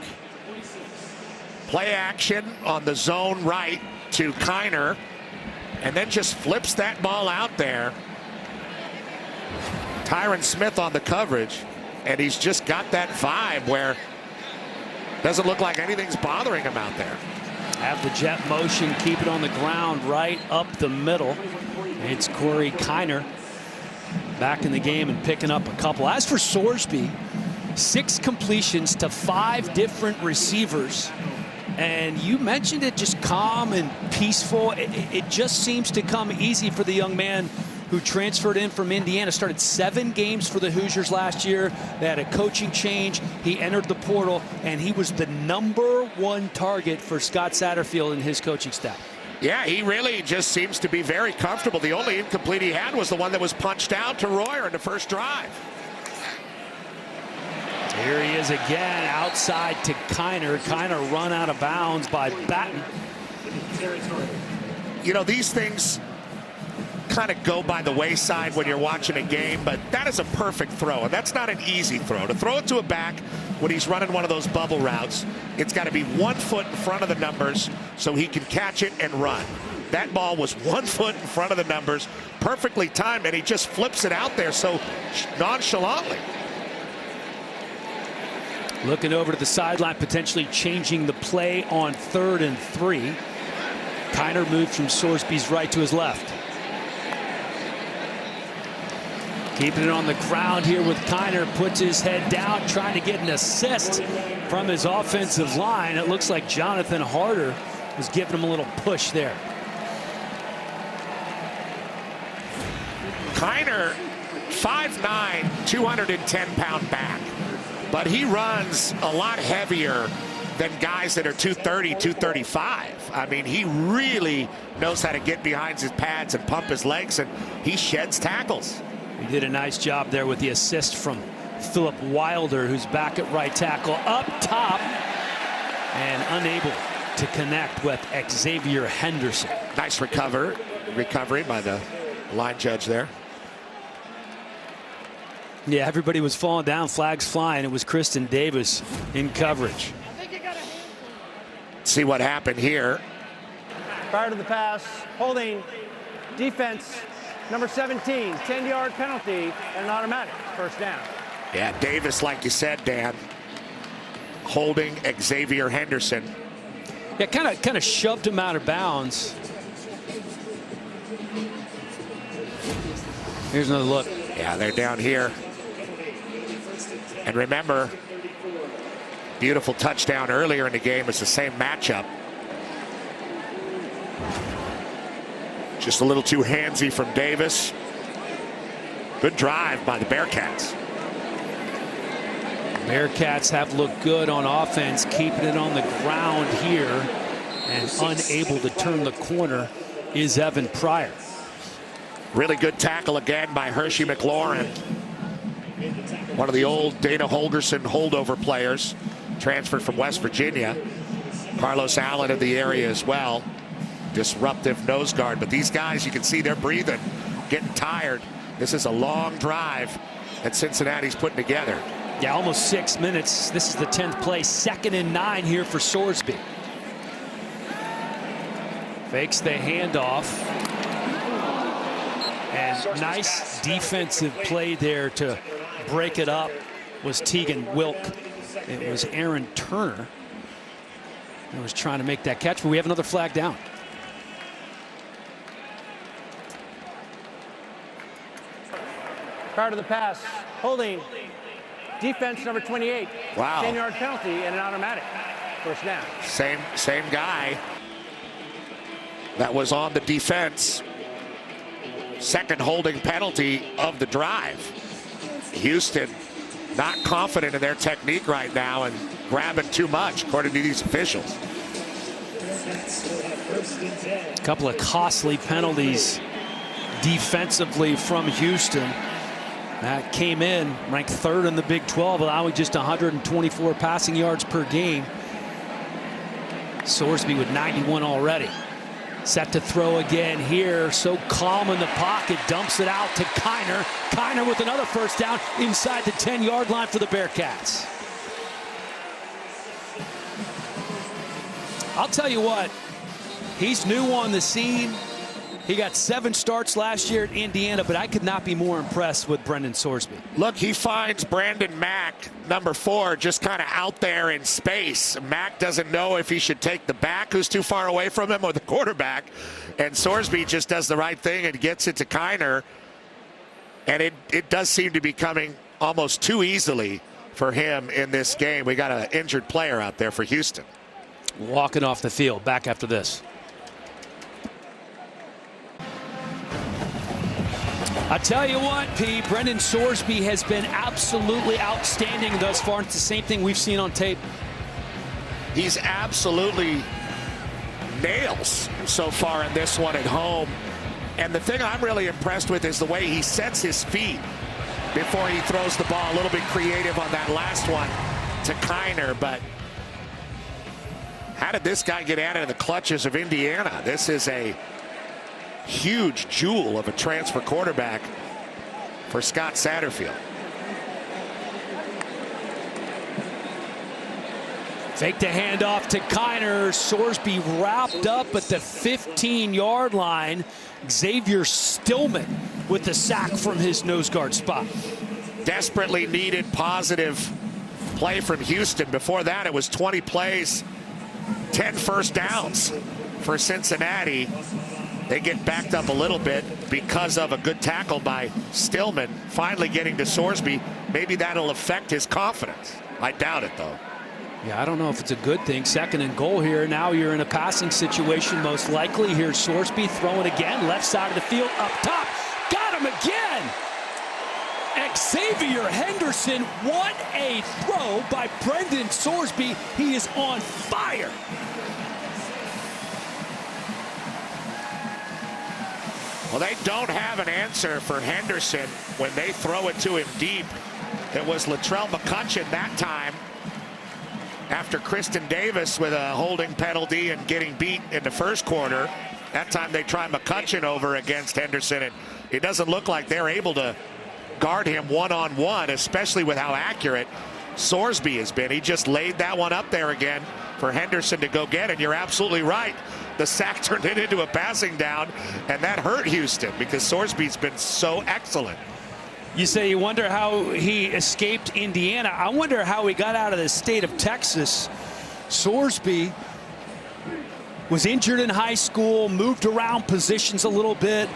Play action on the zone right to Kiner, and then just flips that ball out there. Tyron Smith on the coverage. And he's just got that vibe where doesn't look like anything's bothering him out there. Have the jet motion, keep it on the ground right up the middle. It's Corey Kiner back in the game and picking up a couple. As for Sorsby, 6 completions to 5 different receivers. And you mentioned it, just calm and peaceful. It just seems to come easy for the young man who transferred in from Indiana. Started 7 games for the Hoosiers last year. They had a coaching change. He entered the portal, and he was the #1 target for Scott Satterfield and his coaching staff. Yeah, he really just seems to be very comfortable. The only incomplete he had was the one that was punched out to Royer in the first drive. Here he is again, outside to Kiner. Kiner run out of bounds by Batten. You know, these things kind of go by the wayside when you're watching a game, but that is a perfect throw, and that's not an easy throw. To throw it to a back when he's running one of those bubble routes, it's got to be 1 foot in front of the numbers so he can catch it and run. That ball was 1 foot in front of the numbers, perfectly timed, and he just flips it out there so nonchalantly. Looking over to the sideline, potentially changing the play on 3rd and 3. Kiner moved from Sorsby's right to his left. Keeping it on the ground here with Kiner, puts his head down, trying to get an assist from his offensive line. It looks like Jonathan Harder was giving him a little push there. Kiner, 5'9", 210-pound back, but he runs a lot heavier than guys that are 230, 235. I mean, he really knows how to get behind his pads and pump his legs, and he sheds tackles. He did a nice job there with the assist from Philip Wilder, who's back at right tackle, up top, and unable to connect with Xavier Henderson. Nice recovery by the line judge there. Yeah, everybody was falling down, flags flying. It was Kristen Davis in coverage. See what happened here. Prior to the pass, holding, defense, number 17, 10-yard penalty, and an automatic first down. Yeah, Davis, like you said, Dan, holding Xavier Henderson. Yeah, kind of shoved him out of bounds. Here's another look. Yeah, they're down here. And remember, beautiful touchdown earlier in the game. It's the same matchup. Just a little too handsy from Davis. Good drive by the Bearcats. Bearcats have looked good on offense, keeping it on the ground here, and unable to turn the corner is Evan Pryor. Really good tackle again by Hershey McLaurin, one of the old Dana Holgerson holdover players, transferred from West Virginia. Carlos Allen in the area as well. Disruptive nose guard, but these guys, you can see they're breathing, getting tired. This is a long drive that Cincinnati's putting together. Yeah, almost 6 minutes. This is the 10th play. 2nd and 9 here for Sorsby. Fakes the handoff. And nice defensive play there to break it up was Tegan Wilk. It was Aaron Turner who was trying to make that catch, but we have another flag down. Prior to the pass, holding, defense number 28. Wow. 10-yard penalty and an automatic first down. Same guy that was on the defense. Second holding penalty of the drive. Houston not confident in their technique right now and grabbing too much, according to these officials. A couple of costly penalties defensively from Houston. That came in ranked 3rd in the Big 12, allowing just 124 passing yards per game. Sorsby with 91 already. Set to throw again here. So calm in the pocket. Dumps it out to Kiner. Kiner with another first down inside the 10-yard line for the Bearcats. I'll tell you what, he's new on the scene. He got 7 starts last year at Indiana, but I could not be more impressed with Brendan Sorsby. Look, he finds Brandon Mack, number 4, just kind of out there in space. Mack doesn't know if he should take the back who's too far away from him or the quarterback. And Sorsby just does the right thing and gets it to Kiner. And it does seem to be coming almost too easily for him in this game. We got an injured player out there for Houston. Walking off the field back after this. I tell you what, P, Brendan Sorsby has been absolutely outstanding thus far. It's the same thing we've seen on tape. He's absolutely nails so far in this one at home. And the thing I'm really impressed with is the way he sets his feet before he throws the ball. A little bit creative on that last one to Kiner, but how did this guy get out of the clutches of Indiana? This is a huge jewel of a transfer quarterback for Scott Satterfield. Fake the handoff to Kiner. Sorsby wrapped up at the 15-yard line. Xavier Stillman with the sack from his nose guard spot. Desperately needed positive play from Houston. Before that, it was 20 plays, 10 first downs for Cincinnati. They get backed up a little bit because of a good tackle by Stillman. Finally getting to Sorsby. Maybe that'll affect his confidence. I doubt it, though. Yeah, I don't know if it's a good thing. 2nd and goal here. Now you're in a passing situation, most likely. Here's Sorsby throwing again. Left side of the field, up top. Got him again! Xavier Henderson, what a throw by Brendan Sorsby. He is on fire. Well, they don't have an answer for Henderson when they throw it to him deep. It was Latrell McCutcheon that time, after Kristen Davis with a holding penalty and getting beat in the first quarter. That time they try McCutcheon over against Henderson, and it doesn't look like they're able to guard him one-on-one, especially with how accurate Sorsby has been. He just laid that one up there again for Henderson to go get, and you're absolutely right. The sack turned it into a passing down, and that hurt Houston because Sorsby's been so excellent. You say you wonder how he escaped Indiana. I wonder how he got out of the state of Texas. Sorsby was injured in high school, moved around positions a little bit,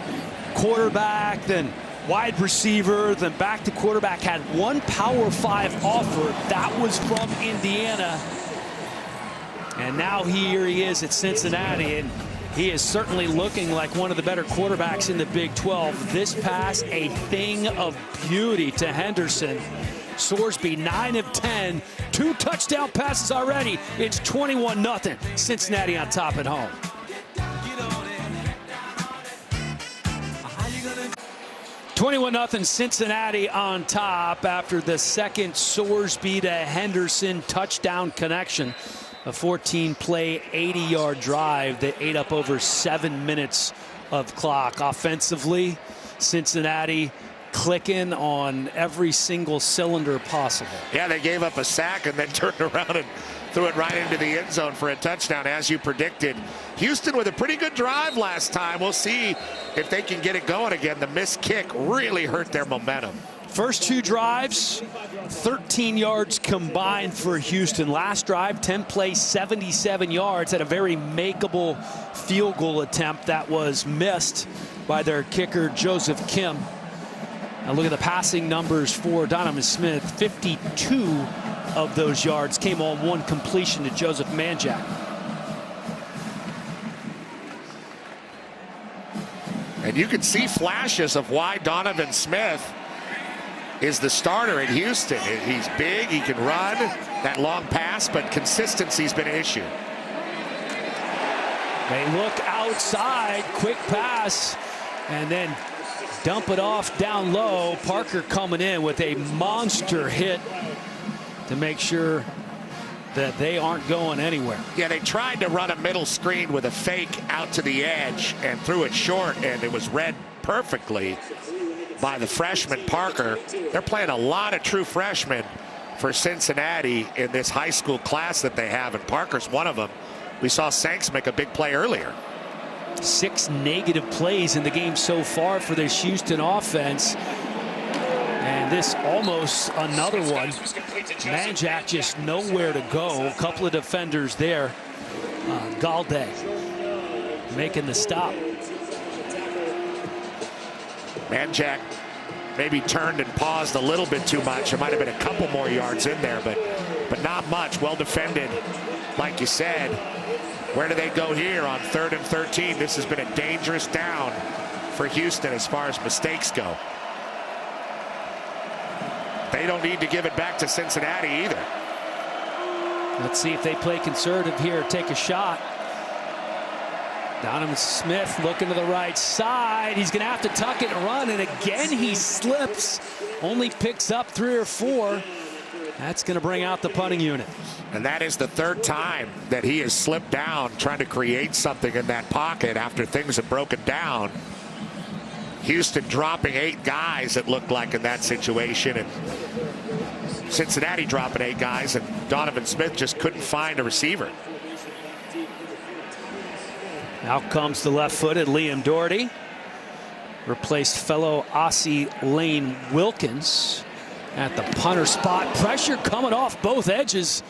quarterback, then wide receiver, then back to quarterback. Had one Power 5 offer. That was from Indiana. And now here he is at Cincinnati, and he is certainly looking like one of the better quarterbacks in the Big 12. This pass, a thing of beauty to Henderson. Sorsby, 9 of 10, 2 touchdown passes already. It's 21-0. Cincinnati on top at home. 21-0 Cincinnati on top after the second Sorsby to Henderson touchdown connection. A 14-play, 80-yard drive that ate up over 7 minutes of clock. Offensively, Cincinnati clicking on every single cylinder possible. Yeah, they gave up a sack and then turned around and threw it right into the end zone for a touchdown, as you predicted. Houston with a pretty good drive last time. We'll see if they can get it going again. The missed kick really hurt their momentum. First 2 drives, 13 yards combined for Houston. Last drive, 10 plays, 77 yards. Had a very makeable field goal attempt that was missed by their kicker, Joseph Kim. Now look at the passing numbers for Donovan Smith. 52 of those yards came on one completion to Joseph Manjack. And you can see flashes of why Donovan Smith is the starter at Houston. He's big, he can run that long pass, but consistency's been an issue. They look outside, quick pass, and then dump it off down low. Parker coming in with a monster hit to make sure that they aren't going anywhere. Yeah, they tried to run a middle screen with a fake out to the edge and threw it short, and it was read perfectly by the freshman Parker. They're playing a lot of true freshmen for Cincinnati in this high school class that they have, and Parker's one of them. We saw Sanks make a big play earlier. 6 negative plays in the game so far for this Houston offense. And this almost another one. Manjack just nowhere to go. A couple of defenders there. Galde making the stop. Manjack maybe turned and paused a little bit too much. There might have been a couple more yards in there, but not much. Well defended, like you said. Where do they go here on 3rd and 13? This has been a dangerous down for Houston as far as mistakes go. They don't need to give it back to Cincinnati either. Let's see if they play conservative here, take a shot. Donovan Smith looking to the right side. He's going to have to tuck it and run, and again he slips. Only picks up 3 or 4. That's going to bring out the punting unit. And that is the 3rd time that he has slipped down trying to create something in that pocket after things have broken down. Houston dropping 8 guys, it looked like, in that situation. And Cincinnati dropping 8 guys, and Donovan Smith just couldn't find a receiver. Out comes the left-footed Liam Doherty. Replaced fellow Aussie Lane Wilkins at the punter spot. Pressure coming off both edges.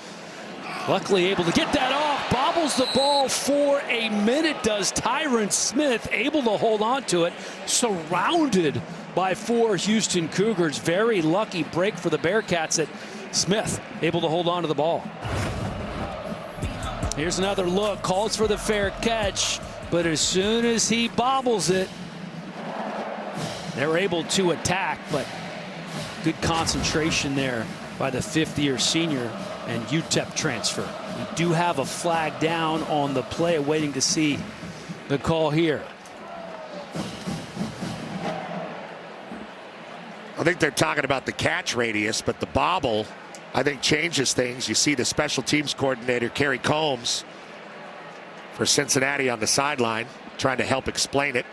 Luckily able to get that off. Bobbles the ball for a minute, does Tyron Smith. Able to hold on to it. Surrounded by 4 Houston Cougars. Very lucky break for the Bearcats that Smith able to hold on to the ball. Here's another look. Calls for the fair catch. But as soon as he bobbles it, they're able to attack. But good concentration there by the 5th-year senior and UTEP transfer. We do have a flag down on the play, waiting to see the call here. I think they're talking about the catch radius, but the bobble, I think, changes things. You see the special teams coordinator, Kerry Combs, for Cincinnati on the sideline, trying to help explain it.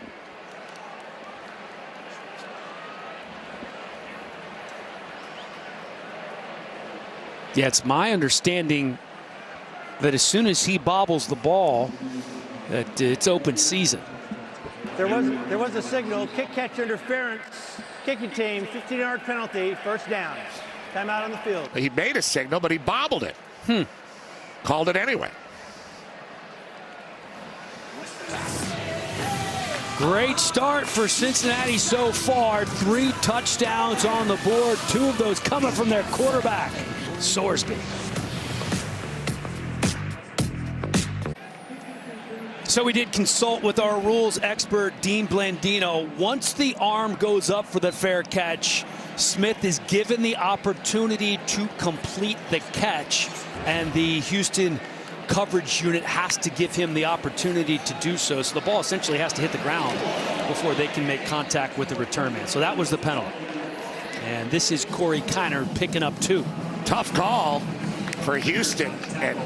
Yeah, it's my understanding that as soon as he bobbles the ball, that it's open season. There was a signal, kick catch interference, kicking team, 15-yard penalty, first down. Timeout on the field. He made a signal, but he bobbled it. Called it anyway. Great start for Cincinnati so far. 3 touchdowns on the board. 2 of those coming from their quarterback, Sorsby. So we did consult with our rules expert, Dean Blandino. Once the arm goes up for the fair catch, Smith is given the opportunity to complete the catch, and the Houston coverage unit has to give him the opportunity to do so. So the ball essentially has to hit the ground before they can make contact with the return man. So that was the penalty. And this is Corey Kiner picking up 2. Tough call for Houston, and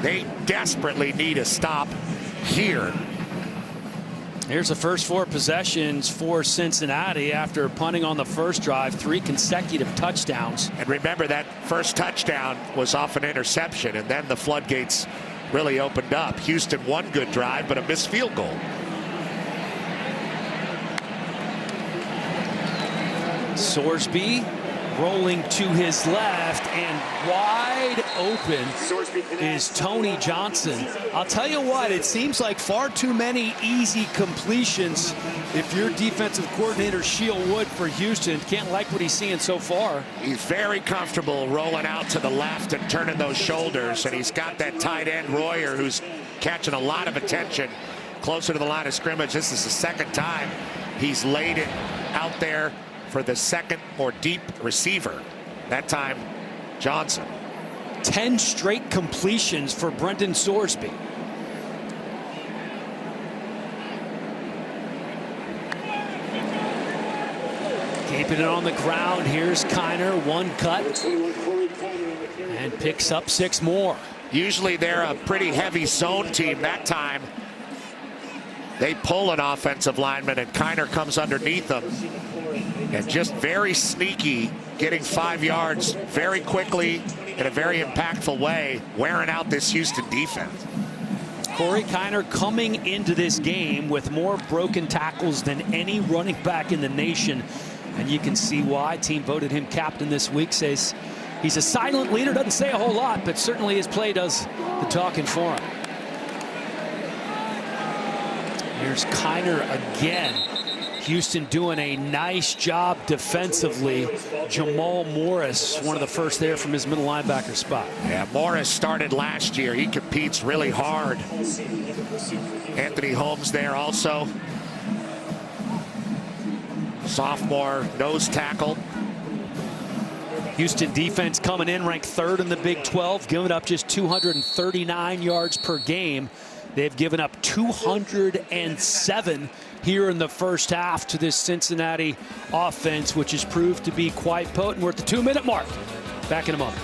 they desperately need a stop here. Here's the first 4 possessions for Cincinnati after punting on the first drive. 3 consecutive touchdowns. And remember, that first touchdown was off an interception, and then the floodgates really opened up. Houston, 1 good drive, but a missed field goal. Sorsby rolling to his left, and wide open is Tony Johnson. I'll tell you what, it seems like far too many easy completions if you're defensive coordinator Sheil Wood for Houston. Can't like what he's seeing so far. He's very comfortable rolling out to the left and turning those shoulders, and he's got that tight end Royer, who's catching a lot of attention closer to the line of scrimmage. This is the 2nd time he's laid it out there for the 2nd more deep receiver. That time, Johnson. 10 straight completions for Brendan Sorsby. Keeping it on the ground. Here's Kiner. 1 cut. And picks up 6 more. Usually they're a pretty heavy zone team. That time, they pull an offensive lineman, and Kiner comes underneath them. And just very sneaky, getting 5 yards very quickly in a very impactful way, wearing out this Houston defense. Corey Kiner coming into this game with more broken tackles than any running back in the nation. And you can see why. Team voted him captain this week. Says he's a silent leader, doesn't say a whole lot, but certainly his play does the talking for him. Here's Kiner again. Houston doing a nice job defensively. Jamal Morris, one of the first there from his middle linebacker spot. Yeah, Morris started last year. He competes really hard. Anthony Holmes there also. Sophomore nose tackle. Houston defense coming in ranked 3rd in the Big 12, giving up just 239 yards per game. They've given up 207 here in the first half to this Cincinnati offense, which has proved to be quite potent. We're at the 2-minute mark. Back in a moment.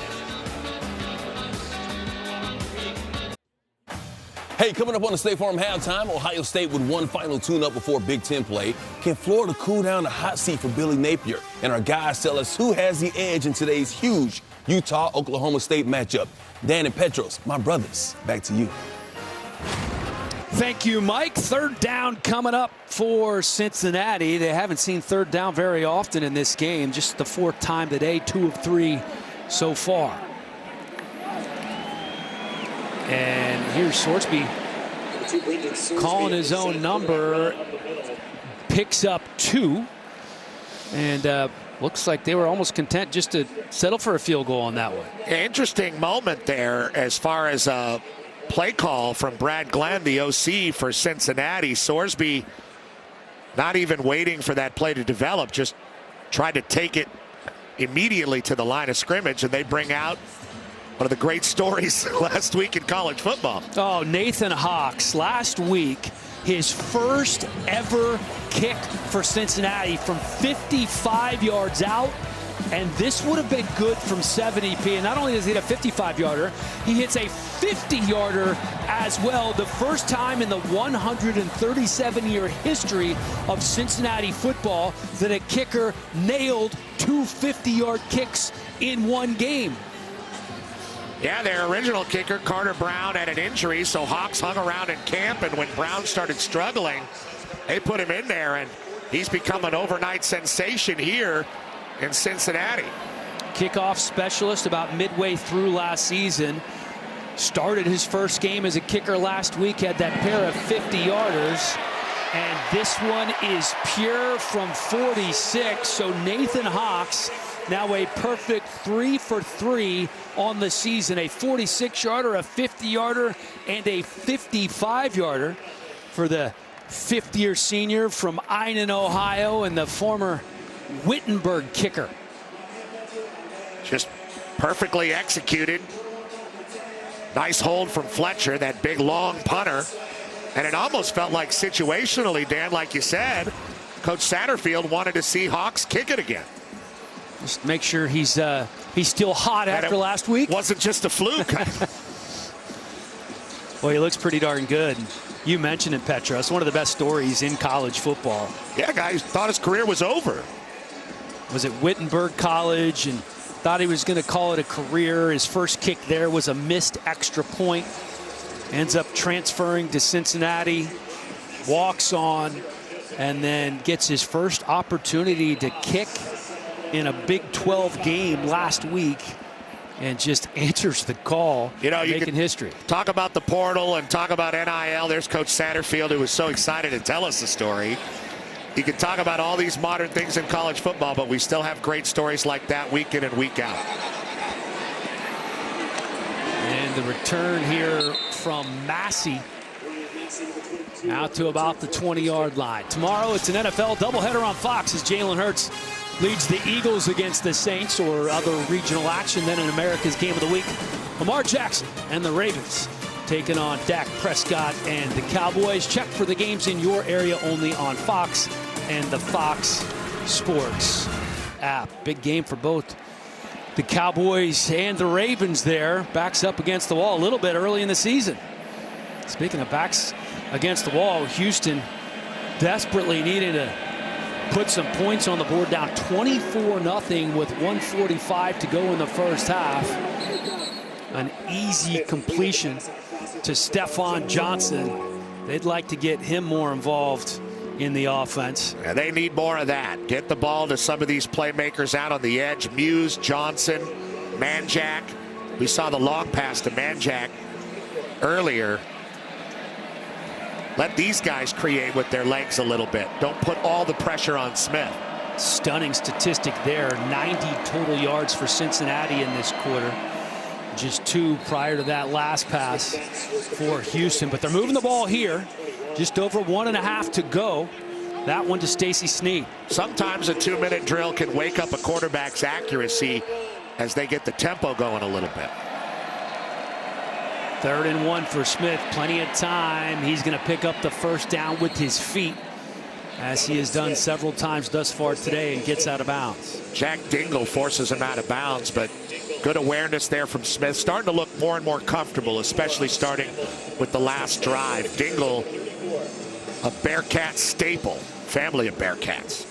Hey, Hey, coming up on the State Farm halftime, Ohio State with one final tune-up before Big Ten play. Can Florida cool down the hot seat for Billy Napier? And our guys tell us who has the edge in today's huge Utah-Oklahoma State matchup. Dan and Petros, my brothers, back to you. Thank you, Mike. Third down coming up for Cincinnati. They haven't seen third down very often in this game. Just the fourth time today, 2 of 3 so far. And here's Sorsby calling his own number. Picks up 2. And looks like they were almost content just to settle for a field goal on that one. Interesting moment there as far as a play call from Brad Glenn, the OC for Cincinnati. Sorsby not even waiting for that play to develop, just tried to take it immediately to the line of scrimmage, and they bring out one of the great stories last week in college football. Oh, Nathan Hawks last week, his first ever kick for Cincinnati from 55 yards out. And this would have been good from 70p. And not only does he hit a 55-yarder, he hits a 50-yarder as well. The first time in the 137-year history of Cincinnati football that a kicker nailed 2 50-yard kicks in one game. Yeah, their original kicker, Carter Brown, had an injury, so Hawks hung around in camp, and when Brown started struggling, they put him in there, and he's become an overnight sensation here in Cincinnati. Kickoff specialist about midway through last season. Started his first game as a kicker last week, had that pair of 50-yarders. And this one is pure from 46, so Nathan Hawks now a perfect 3 for 3 on the season. A 46-yarder, a 50-yarder, and a 55-yarder for the fifth-year senior from Einan, Ohio, and the former Wittenberg kicker. Just perfectly executed. Nice hold from Fletcher, that big long punter. And it almost felt like situationally, Dan, like you said, Coach Satterfield wanted to see Hawks kick it again. Just make sure he's still hot after last week. Wasn't just a fluke. Well, he looks pretty darn good. You mentioned it, Petros, one of the best stories in college football. Yeah, guys thought his career was over. Was at Wittenberg College and thought he was going to call it a career. His first kick there was a missed extra point. Ends up transferring to Cincinnati, walks on, and then gets his first opportunity to kick in a Big 12 game last week and just answers the call, you know, making history. Talk about the portal and talk about NIL. There's Coach Satterfield, who was so excited to tell us the story. You can talk about all these modern things in college football, but we still have great stories like that week in and week out. And the return here from Massey out to about the 20-yard line. Tomorrow it's an NFL doubleheader on Fox as Jalen Hurts leads the Eagles against the Saints or other regional action. Then in America's Game of the Week, Lamar Jackson and the Ravens taking on Dak Prescott and the Cowboys. Check for the games in your area only on Fox and the Fox Sports app. Big game for both the Cowboys and the Ravens there. Backs up against the wall a little bit early in the season. Speaking of backs against the wall, Houston desperately needed to put some points on the board, down 24-0 with 1:45 to go in the first half. An easy completion to Stephon Johnson. They'd like to get him more involved in the offense. Yeah, they need more of that. Get the ball to some of these playmakers out on the edge. Muse, Johnson, Manjack. We saw the long pass to Manjack earlier. Let these guys create with their legs a little bit. Don't put all the pressure on Smith. Stunning statistic there. 90 total yards for Cincinnati in this quarter. Just 2 prior to that last pass for Houston. But they're moving the ball here. Just over 1.5 to go. That one to Stacy Snead. Sometimes a 2-minute drill can wake up a quarterback's accuracy as they get the tempo going a little bit. 3rd and 1 for Smith. Plenty of time. He's going to pick up the first down with his feet, as he has done several times thus far today, and gets out of bounds. Jack Dingle forces him out of bounds, but Good awareness there from Smith. Starting to look more and more comfortable, especially starting with the last drive. Dingle, a Bearcat staple, family of Bearcats.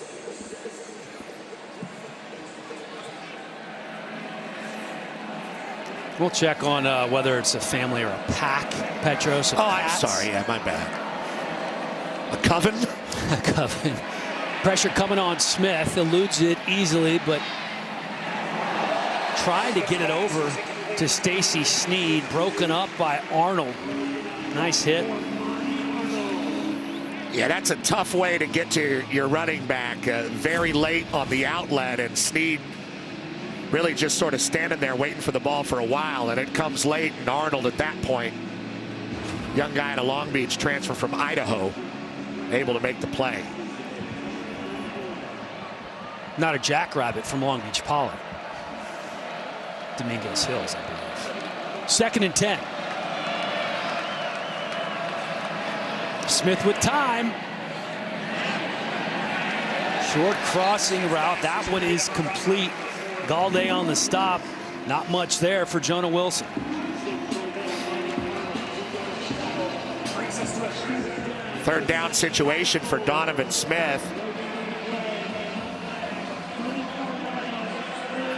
We'll check on whether it's a family or a pack, Petros. I'm sorry. Yeah, my bad. A coven? A coven. Pressure coming on Smith. Eludes it easily, but trying to get it over to Stacy Snead. Broken up by Arnold. Nice hit. Yeah, that's a tough way to get to your running back. Very late on the outlet, and Snead really just sort of standing there waiting for the ball for a while, and it comes late, and Arnold at that point, young guy at a Long Beach transfer from Idaho, able to make the play. Not a jackrabbit from Long Beach Poly. Dominguez Hills, I believe. 2nd and 10. Smith with time. Short crossing route. That one is complete. Galde on the stop. Not much there for Jonah Wilson. Third down situation for Donovan Smith.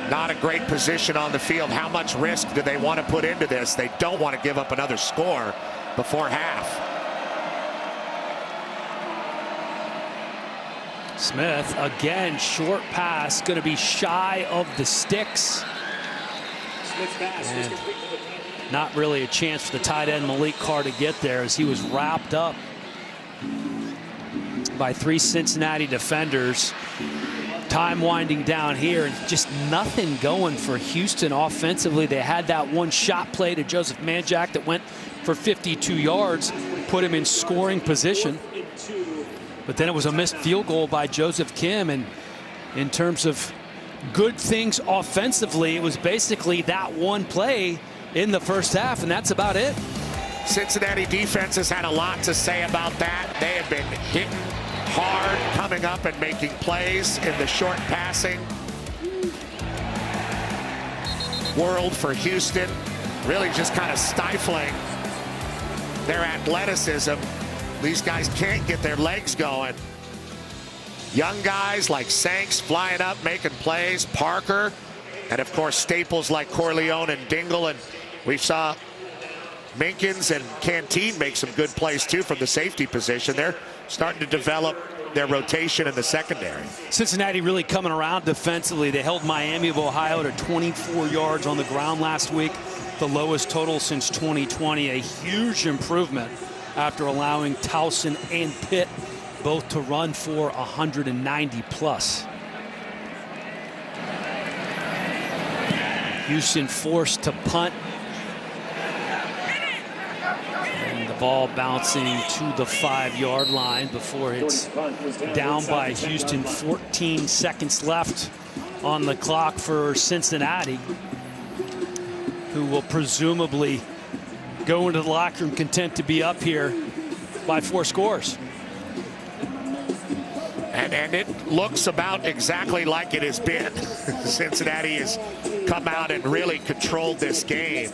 Not a great position on the field. How much risk do they want to put into this? They don't want to give up another score before half. Smith again, short pass, going to be shy of the sticks. And not really a chance for the tight end Malik Carr to get there, as he was wrapped up by 3 Cincinnati defenders. Time winding down here, and just nothing going for Houston offensively. They had that one shot play to Joseph Manjack that went for 52 yards, put him in scoring position. But then it was a missed field goal by Joseph Kim, and in terms of good things offensively, it was basically that one play in the first half, and that's about it. Cincinnati defense has had a lot to say about that. They have been hitting hard, coming up and making plays in the short passing world for Houston. Really just kind of stifling their athleticism. These guys can't get their legs going. Young guys like Sanks flying up, making plays. Parker, and of course staples like Corleone and Dingle, and we saw Minkins and Canteen make some good plays too from the safety position. They're starting to develop their rotation in the secondary. Cincinnati really coming around defensively. They held Miami of Ohio to 24 yards on the ground last week, the lowest total since 2020. A huge improvement after allowing Towson and Pitt both to run for 190 plus. Houston forced to punt. And the ball bouncing to the 5-yard line before it's down by Houston. 14 seconds left on the clock for Cincinnati, who will presumably go into the locker room content to be up here by 4 scores. And it looks about exactly like it has been. Cincinnati has come out and really controlled this game.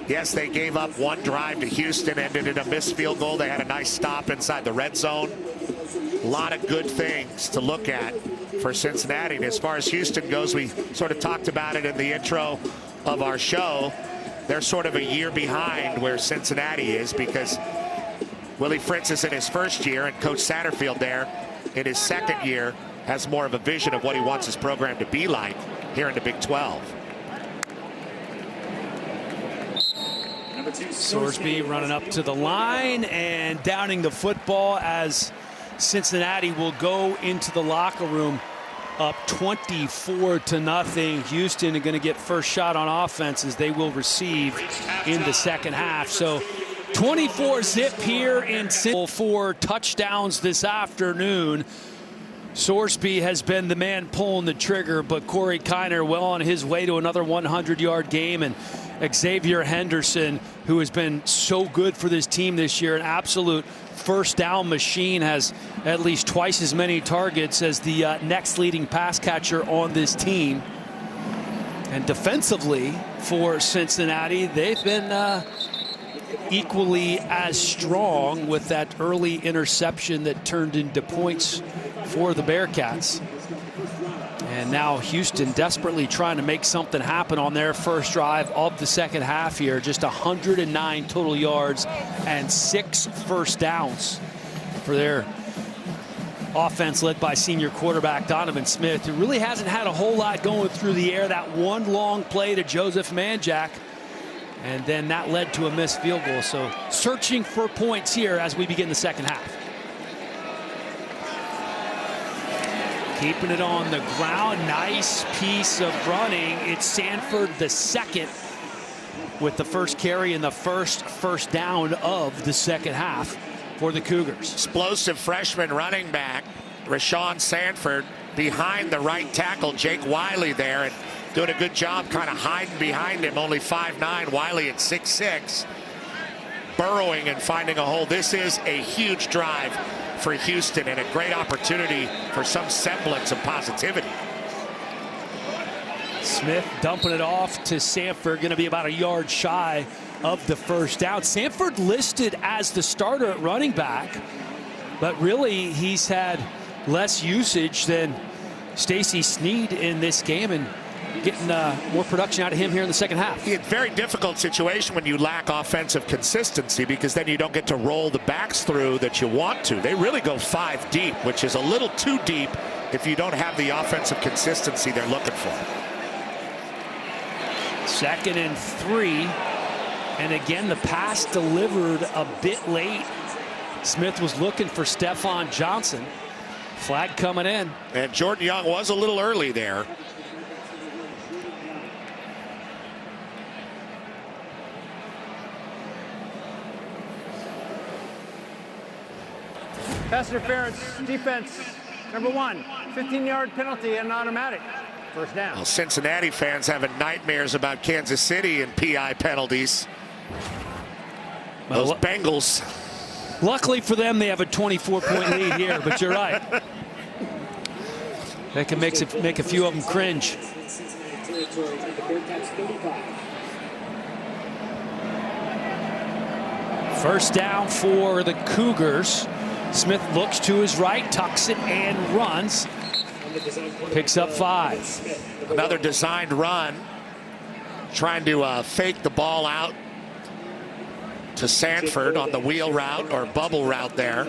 Yes, they gave up one drive to Houston, ended in a missed field goal. They had a nice stop inside the red zone. A lot of good things to look at for Cincinnati. And as far as Houston goes, we sort of talked about it in the intro of our show. They're sort of a year behind where Cincinnati is, because Willie Fritz is in his first year, and Coach Satterfield there in his second year has more of a vision of what he wants his program to be like here in the Big 12. Sorsby running up to the line and downing the football, as Cincinnati will go into the locker room up 24-0. Houston are going to get first shot on offense as they will receive in the second half. So 24-zip here in 4 touchdowns this afternoon. Sorsby has been the man pulling the trigger, but Corey Kiner well on his way to another 100-yard game, and Xavier Henderson, who has been so good for this team this year, an absolute first down machine, has at least twice as many targets as the next leading pass catcher on this team. And defensively for Cincinnati, they've been equally as strong with that early interception that turned into points for the Bearcats. And now Houston desperately trying to make something happen on their first drive of the second half here. Just 109 total yards and 6 first downs for their offense led by senior quarterback Donovan Smith, who really hasn't had a whole lot going through the air. That one long play to Joseph Manjack, and then that led to a missed field goal. So searching for points here as we begin the second half. Keeping it on the ground. Nice piece of running. It's Sanford the second with the first carry and the first down of the second half for the Cougars. Explosive freshman running back Rashawn Sanford behind the right tackle Jake Wiley there, and doing a good job kind of hiding behind him. Only 5'9", Wiley at 6'6", burrowing and finding a hole. This is a huge drive for Houston and a great opportunity for some semblance of positivity. Smith dumping it off to Sanford, going to be about a yard shy of the first down. Sanford listed as the starter at running back, but really he's had less usage than Stacey Sneed in this game, and getting more production out of him here in the second half. It's a very difficult situation when you lack offensive consistency, because then you don't get to roll the backs through that you want to. They really go 5 deep, which is a little too deep if you don't have the offensive consistency they're looking for. 2nd and 3. And again, the pass delivered a bit late. Smith was looking for Stephon Johnson. Flag coming in. And Jordan Young was a little early there. Pass interference, defense, number 1, 15-yard penalty and an automatic. First down. Well, Cincinnati fans having nightmares about Kansas City and PI penalties. Those Bengals. Luckily for them, they have a 24-point lead here, but you're right. That can make a few of them cringe. First down for the Cougars. Smith looks to his right, tucks it and runs. Picks up 5. Another designed run, trying to fake the ball out to Sanford on the wheel route or bubble route there,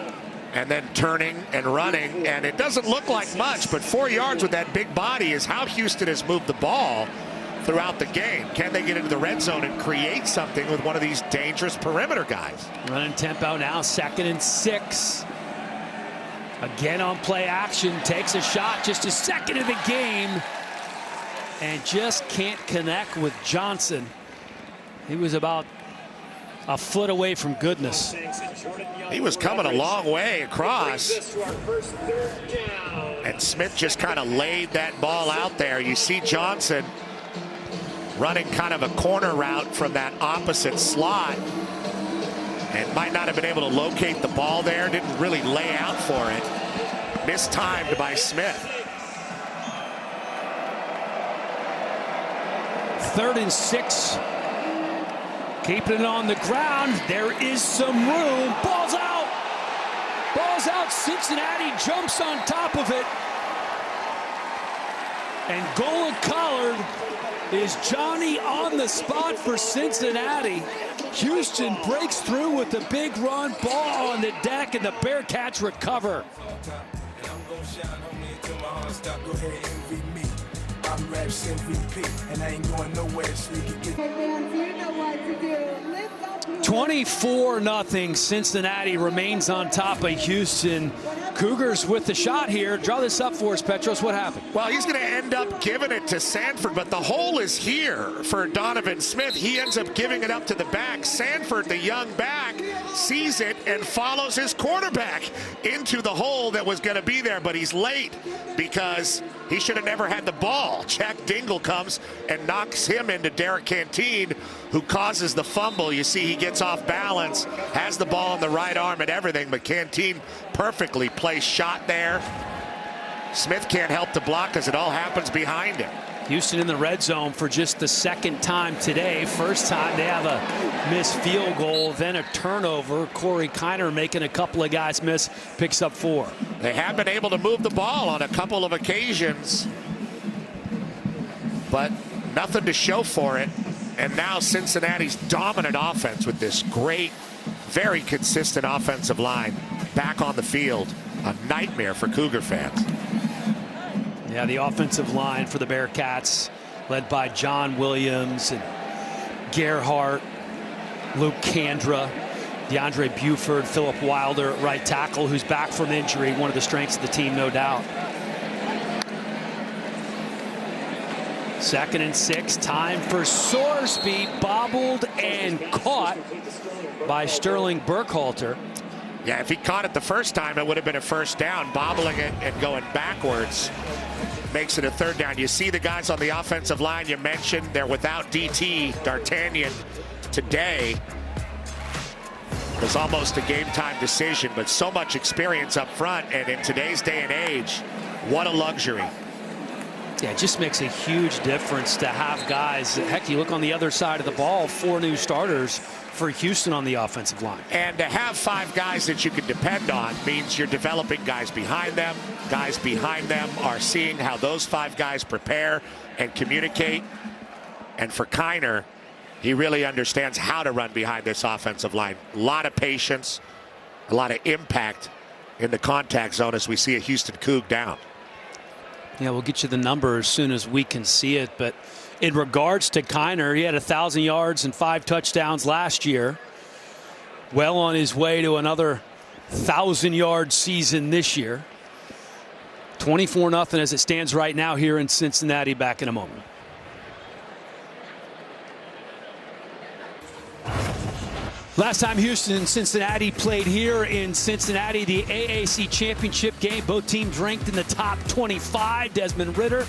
and then turning and running, and it doesn't look like much, but 4 yards with that big body is how Houston has moved the ball throughout the game. Can they get into the red zone and create something with one of these dangerous perimeter guys? Running tempo now, 2nd and 6. Again on play action, takes a shot, just his second of the game, and just can't connect with Johnson. He was about a foot away from goodness. He was coming a long way across, and Smith just kind of laid that ball out there. You see Johnson running kind of a corner route from that opposite slot, and might not have been able to locate the ball there. Didn't really lay out for it. Mistimed by Smith. 3rd and 6. Keeping it on the ground. There is some room. Ball's out. Ball's out. Cincinnati jumps on top of it. And Gola Collard is Johnny on the spot for Cincinnati. Houston breaks through with a big run. Ball on the deck, and the Bearcats recover. I'm Raps MVP, and I ain't going nowhere, so you can get. Hey fans, you know what to do. Lift up. 24-0. Cincinnati remains on top of Houston. Cougars with the shot here. Draw this up for us, Petros. What happened? Well, he's going to end up giving it to Sanford, but the hole is here for Donovan Smith. He ends up giving it up to the back. Sanford, the young back, sees it and follows his quarterback into the hole that was going to be there, but he's late because he should have never had the ball. Jack Dingle comes and knocks him into Derek Canteen, who causes the fumble. You see he gets off balance, has the ball in the right arm and everything, but Canteen perfectly placed shot there. Smith can't help to block because it all happens behind him. Houston in the red zone for just the second time today. First time they have a missed field goal, then a turnover. Corey Kiner making a couple of guys miss, picks up 4. They have been able to move the ball on a couple of occasions, but nothing to show for it. And now Cincinnati's dominant offense with this great, very consistent offensive line back on the field. A nightmare for Cougar fans. Yeah, the offensive line for the Bearcats, led by John Williams and Gerhart, Luke Kandra, DeAndre Buford, Philip Wilder at right tackle, who's back from injury. One of the strengths of the team, no doubt. 2nd and 6, time for Sorsby, bobbled and caught by Sterling Burkhalter. Yeah, if he caught it the first time, it would have been a first down. Bobbling it and going backwards makes it a 3rd down. You see the guys on the offensive line you mentioned, they're without DT. D'Artagnan today was almost a game time decision, but so much experience up front, and in today's day and age, what a luxury. Yeah, it just makes a huge difference to have guys. Heck, you look on the other side of the ball, 4 new starters for Houston on the offensive line. And to have 5 guys that you can depend on means you're developing guys behind them. Guys behind them are seeing how those 5 guys prepare and communicate. And for Kiner, he really understands how to run behind this offensive line. A lot of patience, a lot of impact in the contact zone as we see a Houston Coug down. Yeah, we'll get you the number as soon as we can see it. But in regards to Kiner, he had 1,000 yards and 5 touchdowns last year. Well on his way to another 1,000-yard season this year. 24-0 as it stands right now here in Cincinnati. Back in a moment. Last time Houston and Cincinnati played here in Cincinnati, the AAC championship game. Both teams ranked in the top 25. Desmond Ridder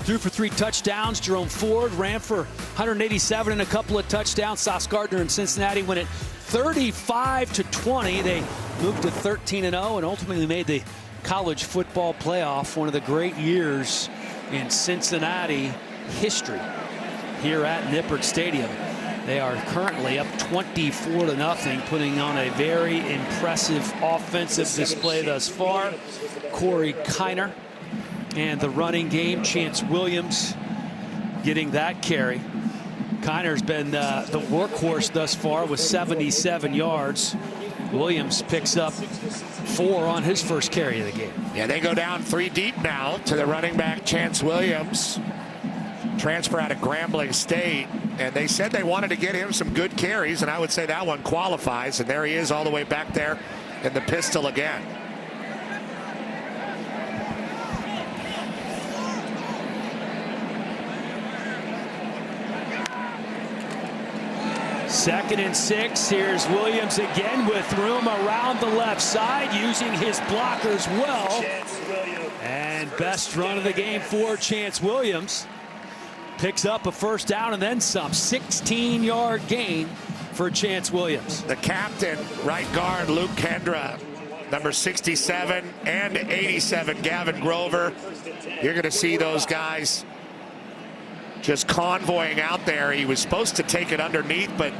threw for 3 touchdowns. Jerome Ford ran for 187 and a couple of touchdowns. Sauce Gardner and Cincinnati win it 35-20. They moved to 13-0 and ultimately made the college football playoff. One of the great years in Cincinnati history here at Nippert Stadium. They are currently up 24-0, putting on a very impressive offensive display thus far. Corey Kiner and the running game, Chance Williams getting that carry. Kiner's been the workhorse thus far with 77 yards. Williams picks up 4 on his first carry of the game. Yeah, they go down 3 deep now to the running back, Chance Williams. Transfer out of Grambling State, and they said they wanted to get him some good carries, and I would say that one qualifies, and there he is all the way back there in the pistol again. Second and 6. Here's Williams again with room around the left side, using his blockers well. And best run of the game for Chance Williams. Picks up a first down and then some. 16-yard gain for Chance Williams. The captain, right guard Luke Kandra, number 67 and 87, Gavin Grover. You're going to see those guys just convoying out there. He was supposed to take it underneath, but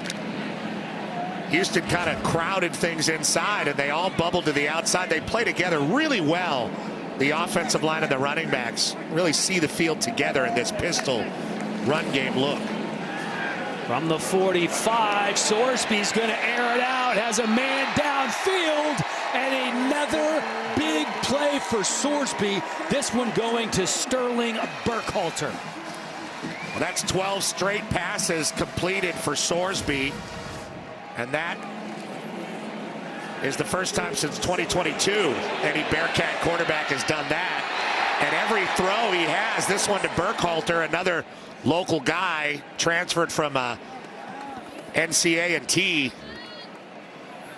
Houston kind of crowded things inside, and they all bubbled to the outside. They play together really well. The offensive line and the running backs really see the field together in this pistol run game look. From the 45, Sorsby's going to air it out, has a man downfield, and another big play for Sorsby. This one going to Sterling Burkhalter. Well, that's 12 straight passes completed for Sorsby, and that is the first time since 2022 any Bearcat quarterback has done that. And every throw he has, this one to Burkhalter, another local guy transferred from NCA&T.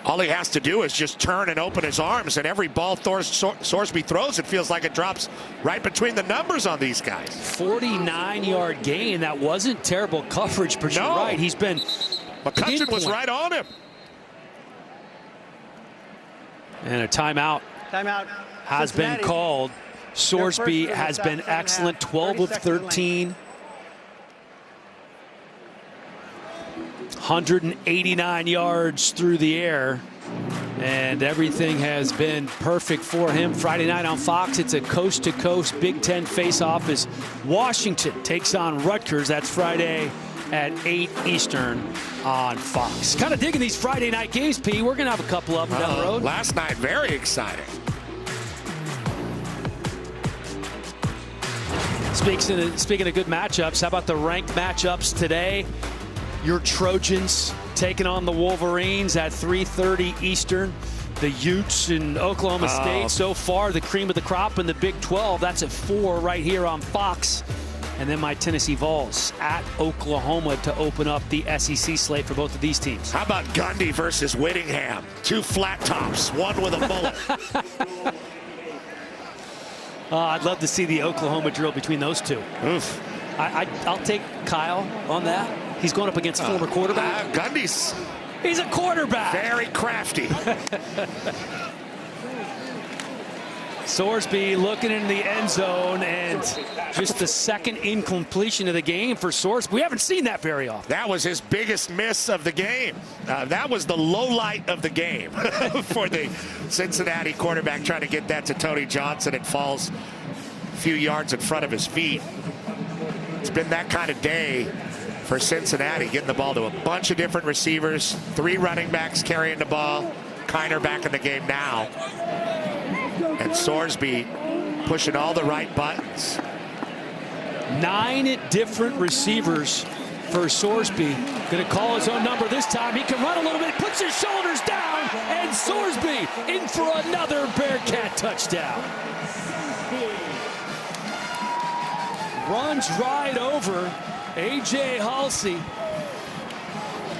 All he has to do is just turn and open his arms, and every ball Sorsby throws, it feels like it drops right between the numbers on these guys. 49-yard gain. That wasn't terrible coverage, but you're right. He's been... McCutcheon was right on him. And a timeout. Timeout has been called. Sorsby has been excellent, 12 of 13, 189 yards through the air. And everything has been perfect for him. Friday night on Fox, it's a coast-to-coast Big Ten face-off as Washington takes on Rutgers. That's Friday at 8 Eastern on Fox. Kind of digging these Friday night games, P. We're going to have a couple of them down the road. Last night, very exciting. Speaking of good matchups, how about the ranked matchups today? Your Trojans taking on the Wolverines at 3:30 Eastern. The Utes in Oklahoma State so far, the cream of the crop in the Big 12. That's at 4 right here on Fox. And then my Tennessee Vols at Oklahoma to open up the SEC slate for both of these teams. How about Gundy versus Whittingham? 2 flat tops, one with a bullet. I'd love to see the Oklahoma drill between those two. Oof. I'll take Kyle on that. He's going up against former quarterback. Gundy's He's a quarterback. very crafty. Sorsby looking in the end zone, and just the second incompletion of the game for Sorsby. We haven't seen that very often. That was his biggest miss of the game. That was the low light of the game for the Cincinnati quarterback, trying to get that to Tony Johnson. It falls a few yards in front of his feet. It's been that kind of day for Cincinnati, getting the ball to a bunch of different receivers, 3 running backs carrying the ball. Kiner back in the game now. And Sorsby pushing all the right buttons. 9 different receivers for Sorsby. Going to call his own number this time. He can run a little bit, puts his shoulders down, and Sorsby in for another Bearcat touchdown. Runs right over A.J. Halsey.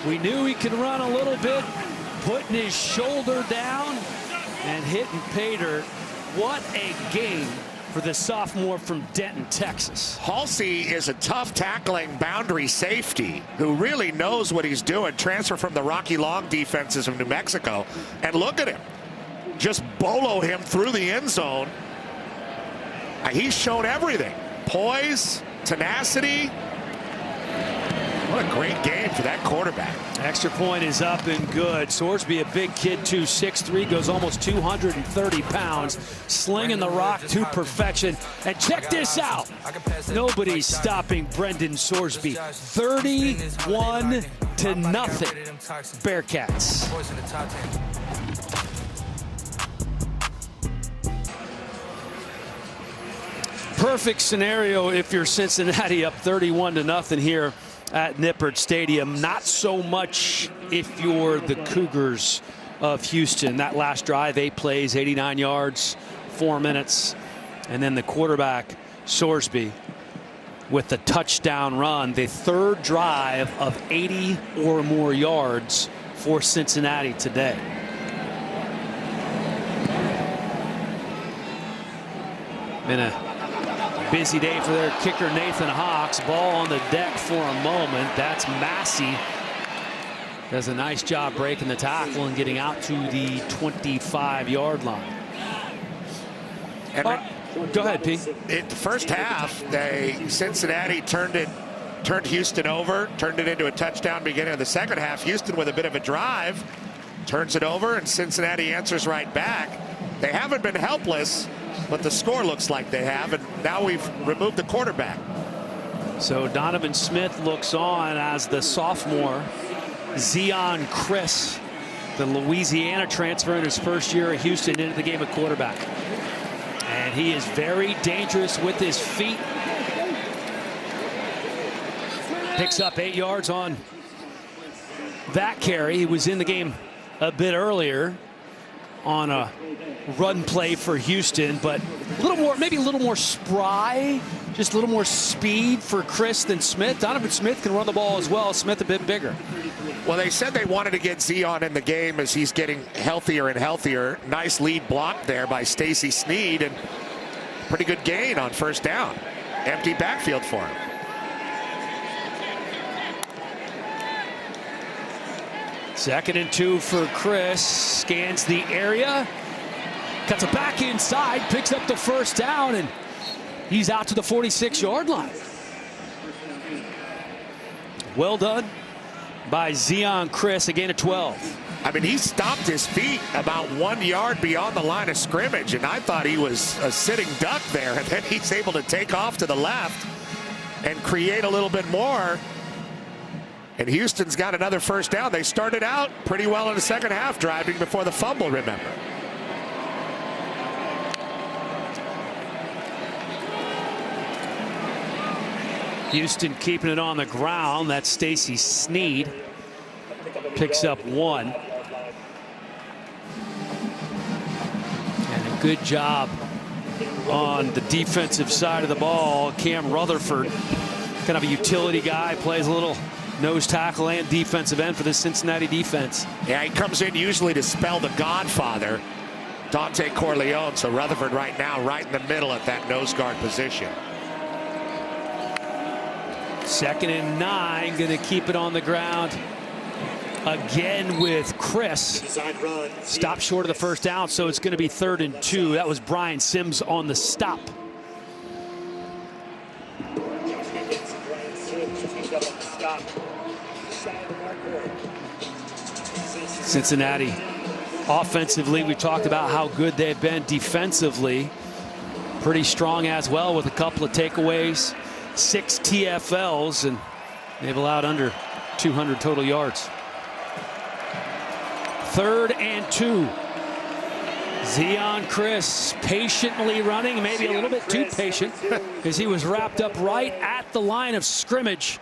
We knew he could run a little bit, putting his shoulder down and hitting pay dirt. What a game for the sophomore from Denton, Texas. Halsey is a tough tackling boundary safety who really knows what he's doing. Transfer from the Rocky Long defenses of New Mexico. And look at him. Just bolo him through the end zone. He's shown everything. Poise, tenacity. What a great game for that quarterback. Extra point is up and good. Sorsby, a big kid, too, 6'3", goes almost 230 pounds, slinging the rock to perfection. And check this out. Nobody's stopping Brendan Sorsby. 31-0, Bearcats. Perfect scenario if you're Cincinnati up 31-0 here at Nippert Stadium. Not so much if you're the Cougars of Houston. That last drive, 8 plays, 89 yards, 4 minutes. And then the quarterback, Sorsby, with the touchdown run. The 3rd drive of 80 or more yards for Cincinnati today. Been a busy day for their kicker, Nathan Hawks. Ball on the deck for a moment. That's Massey. Does a nice job breaking the tackle and getting out to the 25-yard line. And go ahead, P. In the first half, Cincinnati turned Houston over, turned it into a touchdown beginning of the second half. Houston with a bit of a drive, turns it over, and Cincinnati answers right back. They haven't been helpless, but the score looks like they have, and now we've removed the quarterback. So Donovan Smith looks on as the sophomore Zion Chris, the Louisiana transfer in his first year at Houston, into the game at quarterback. And he is very dangerous with his feet. Picks up 8 yards on that carry. He was in the game a bit earlier on a run play for Houston, but a little more, maybe a little more spry, just a little more speed for Chris than Smith. Donovan Smith can run the ball as well. Smith a bit bigger. Well, they said they wanted to get Zion in the game as he's getting healthier and healthier. Nice lead block there by Stacy Snead, and pretty good gain on first down. Empty backfield for him. Second and 2 for Chris. Scans the area. Cuts it back inside. Picks up the first down, and he's out to the 46-yard line. Well done by Zion Chris, a gain of 12. I mean, he stopped his feet about 1 yard beyond the line of scrimmage, and I thought he was a sitting duck there. And then he's able to take off to the left and create a little bit more. And Houston's got another first down. They started out pretty well in the second half, driving before the fumble, remember. Houston keeping it on the ground. That's Stacy Snead. Picks up 1. And a good job on the defensive side of the ball. Cam Rutherford, kind of a utility guy, plays a little nose tackle and defensive end for the Cincinnati defense. Yeah, he comes in usually to spell the Godfather, Dante Corleone. So Rutherford right now right in the middle at that nose guard position. 2nd and 9, going to keep it on the ground again with Chris. Stop short of the first down, so it's going to be 3rd and 2. That was Brian Sims on the stop. Cincinnati offensively, we talked about how good they've been. Defensively, pretty strong as well, with a couple of takeaways, 6 TFLs, and they've allowed under 200 total yards. 3rd and 2. Zion Chris patiently running, maybe a little bit too patient, because he was wrapped up right at the line of scrimmage.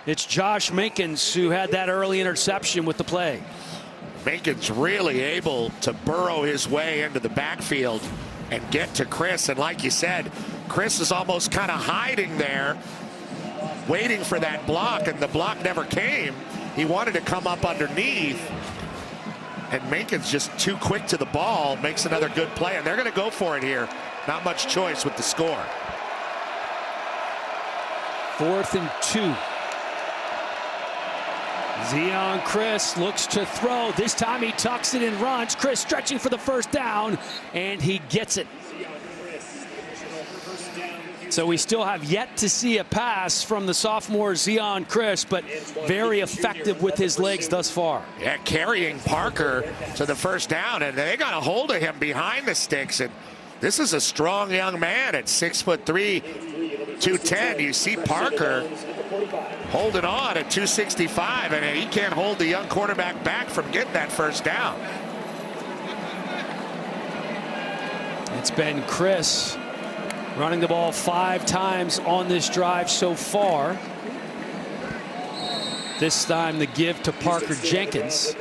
It's Josh Minkins who had that early interception with the play. Minkins really able to burrow his way into the backfield and get to Chris. And like you said, Chris is almost kind of hiding there, waiting for that block, and the block never came. He wanted to come up underneath, and Minkins just too quick to the ball, makes another good play, and they're going to go for it here. Not much choice with the score. 4th and 2. Zion Chris looks to throw. This time he tucks it and runs. Chris stretching for the first down, and he gets it. So we still have yet to see a pass from the sophomore Zion Chris, but very effective with his legs thus far. Yeah, carrying Parker to the first down, and they got a hold of him behind the sticks. And this is a strong young man at 6'3", 210. You see Parker holding on at 265, and he can't hold the young quarterback back from getting that first down. It's been Chris running the ball 5 times on this drive so far. This time the give to Parker Jenkins.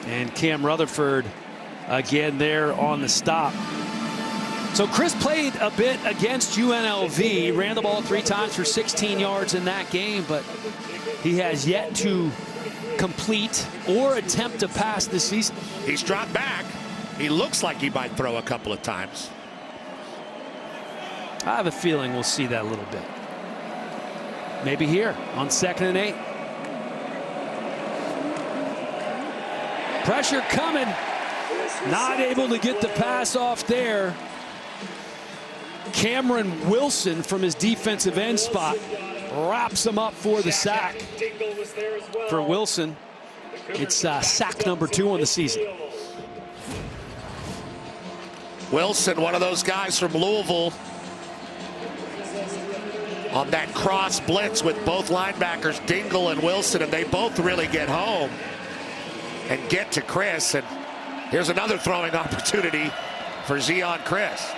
And Cam Rutherford again there on the stop. So Chris played a bit against UNLV, ran the ball 3 times for 16 yards in that game, but he has yet to complete or attempt to pass this season. He's dropped back. He looks like he might throw a couple of times. I have a feeling we'll see that a little bit. Maybe here on 2nd and 8. Pressure coming. Not able to get the pass off there. Cameron Wilson from his defensive end spot wraps him up for the sack. For Wilson, it's sack number 2 on the season. Wilson, one of those guys from Louisville, on that cross blitz with both linebackers, Dingle and Wilson, and they both really get home and get to Chris. And here's another throwing opportunity for Zion Chris.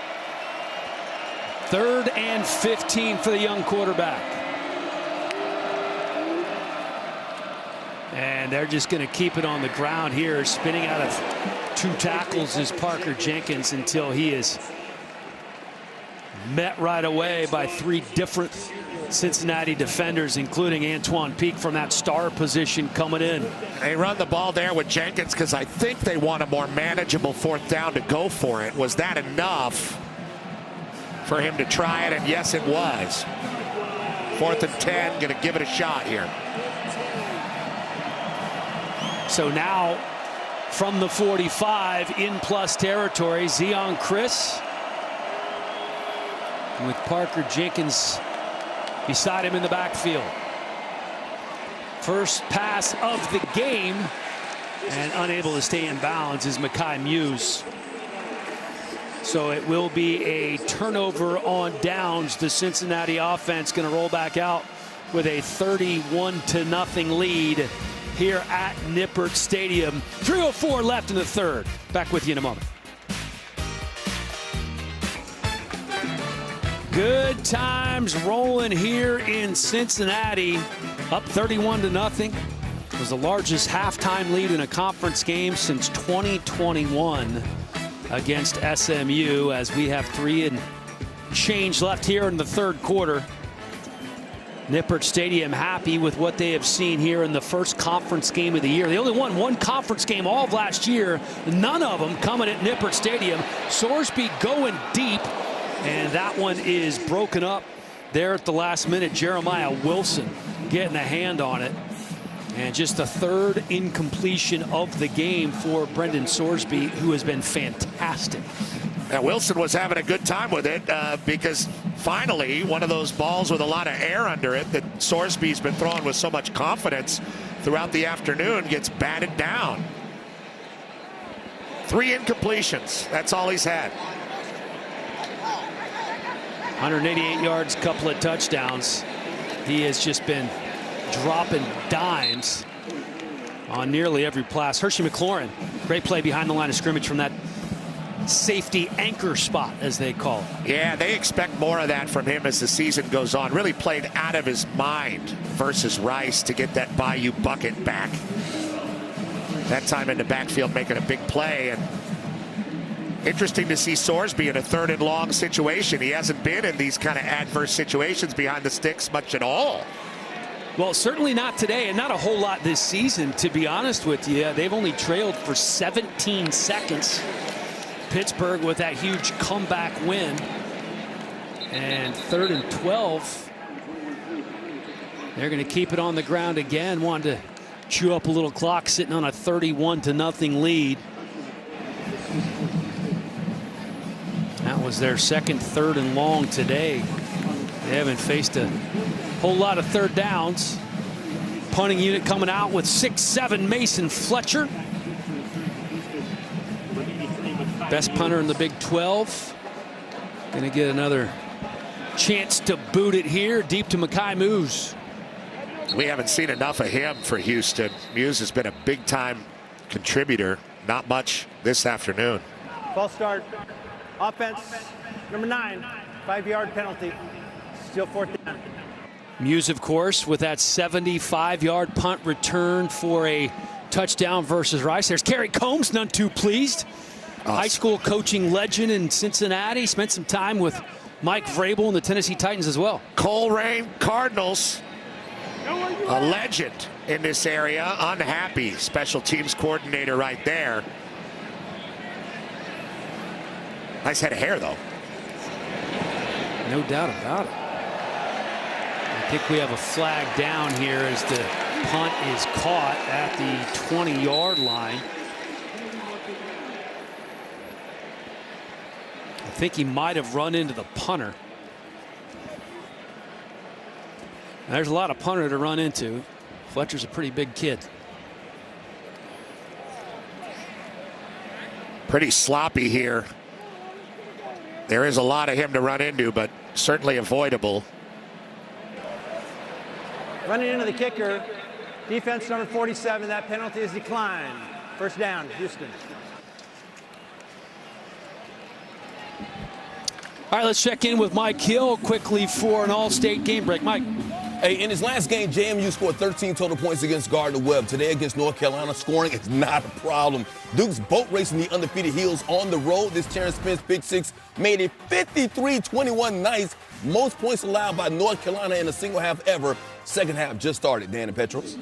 3rd and 15 for the young quarterback. And they're just going to keep it on the ground here. Spinning out of 2 tackles is Parker Jenkins until he is met right away by 3 different Cincinnati defenders, including Antoine Peak from that star position coming in. They run the ball there with Jenkins because I think they want a more manageable 4th down to go for it. Was that enough for him to try it? And yes, it was. 4th and 10, going to give it a shot here. So now from the 45 in plus territory, Zion Chris with Parker Jenkins beside him in the backfield. First pass of the game, and unable to stay in bounds is Mekhi Muse. So it will be a turnover on downs. The Cincinnati offense going to roll back out with a 31-0 lead here at Nippert Stadium. 3:04 left in the third. Back with you in a moment. Good times rolling here in Cincinnati. Up 31-0. It was the largest halftime lead in a conference game since 2021 against SMU, as we have 3 and change left here in the third quarter. Nippert Stadium happy with what they have seen here in the first conference game of the year. They only won one conference game all of last year, none of them coming at Nippert Stadium. Sorsby going deep, and that one is broken up there at the last minute. Jeremiah Wilson getting a hand on it. And just the third incompletion of the game for Brendan Sorsby, who has been fantastic. Now, Wilson was having a good time with it because finally one of those balls with a lot of air under it that Sorsby's been throwing with so much confidence throughout the afternoon gets batted down. 3 incompletions. That's all he's had. 188 yards, couple of touchdowns. He has just been dropping dimes on nearly every pass. Hershey McLaurin, great play behind the line of scrimmage from that safety anchor spot, as they call it. Yeah, they expect more of that from him as the season goes on. Really played out of his mind versus Rice to get that Bayou bucket back. That time in the backfield making a big play. And interesting to see Sorsby in a 3rd and long situation. He hasn't been in these kind of adverse situations behind the sticks much at all. Well, certainly not today, and not a whole lot this season, to be honest with you. They've only trailed for 17 seconds. Pittsburgh with that huge comeback win. And 3rd and 12. They're going to keep it on the ground again. Wanted to chew up a little clock, sitting on a 31-0 lead. That was their second 3rd and long today. They haven't faced a whole lot of 3rd downs. Punting unit coming out with 6'7" Mason Fletcher. Best punter in the Big 12. Going to get another chance to boot it here deep to Mekhi Muse. We haven't seen enough of him for Houston. Muse has been a big-time contributor. Not much this afternoon. False start. Offense, number 9, 5-yard penalty. Still 4th down. Muse, of course, with that 75-yard punt return for a touchdown versus Rice. There's Kerry Combs, none too pleased. Awesome. High school coaching legend in Cincinnati. Spent some time with Mike Vrabel and the Tennessee Titans as well. Colerain Cardinals, a legend in this area. Unhappy special teams coordinator right there. Nice head of hair, though. No doubt about it. I think we have a flag down here as the punt is caught at the 20-yard line. I think he might have run into the punter. There's a lot of punter to run into. Fletcher's a pretty big kid. Pretty sloppy here. There is a lot of him to run into, but certainly avoidable. Running into the kicker. Defense number 47. That penalty is declined. First down, Houston. All right, let's check in with Mike Hill quickly for an all-state game break. Mike. Hey, in his last game, JMU scored 13 total points against Gardner-Webb. Today against North Carolina, scoring is not a problem. Duke's boat racing the undefeated Heels on the road. This Terrence Spence Big Six made it 53-21 nice. Most points allowed by North Carolina in a single half ever. Second half just started, Dan and Petros.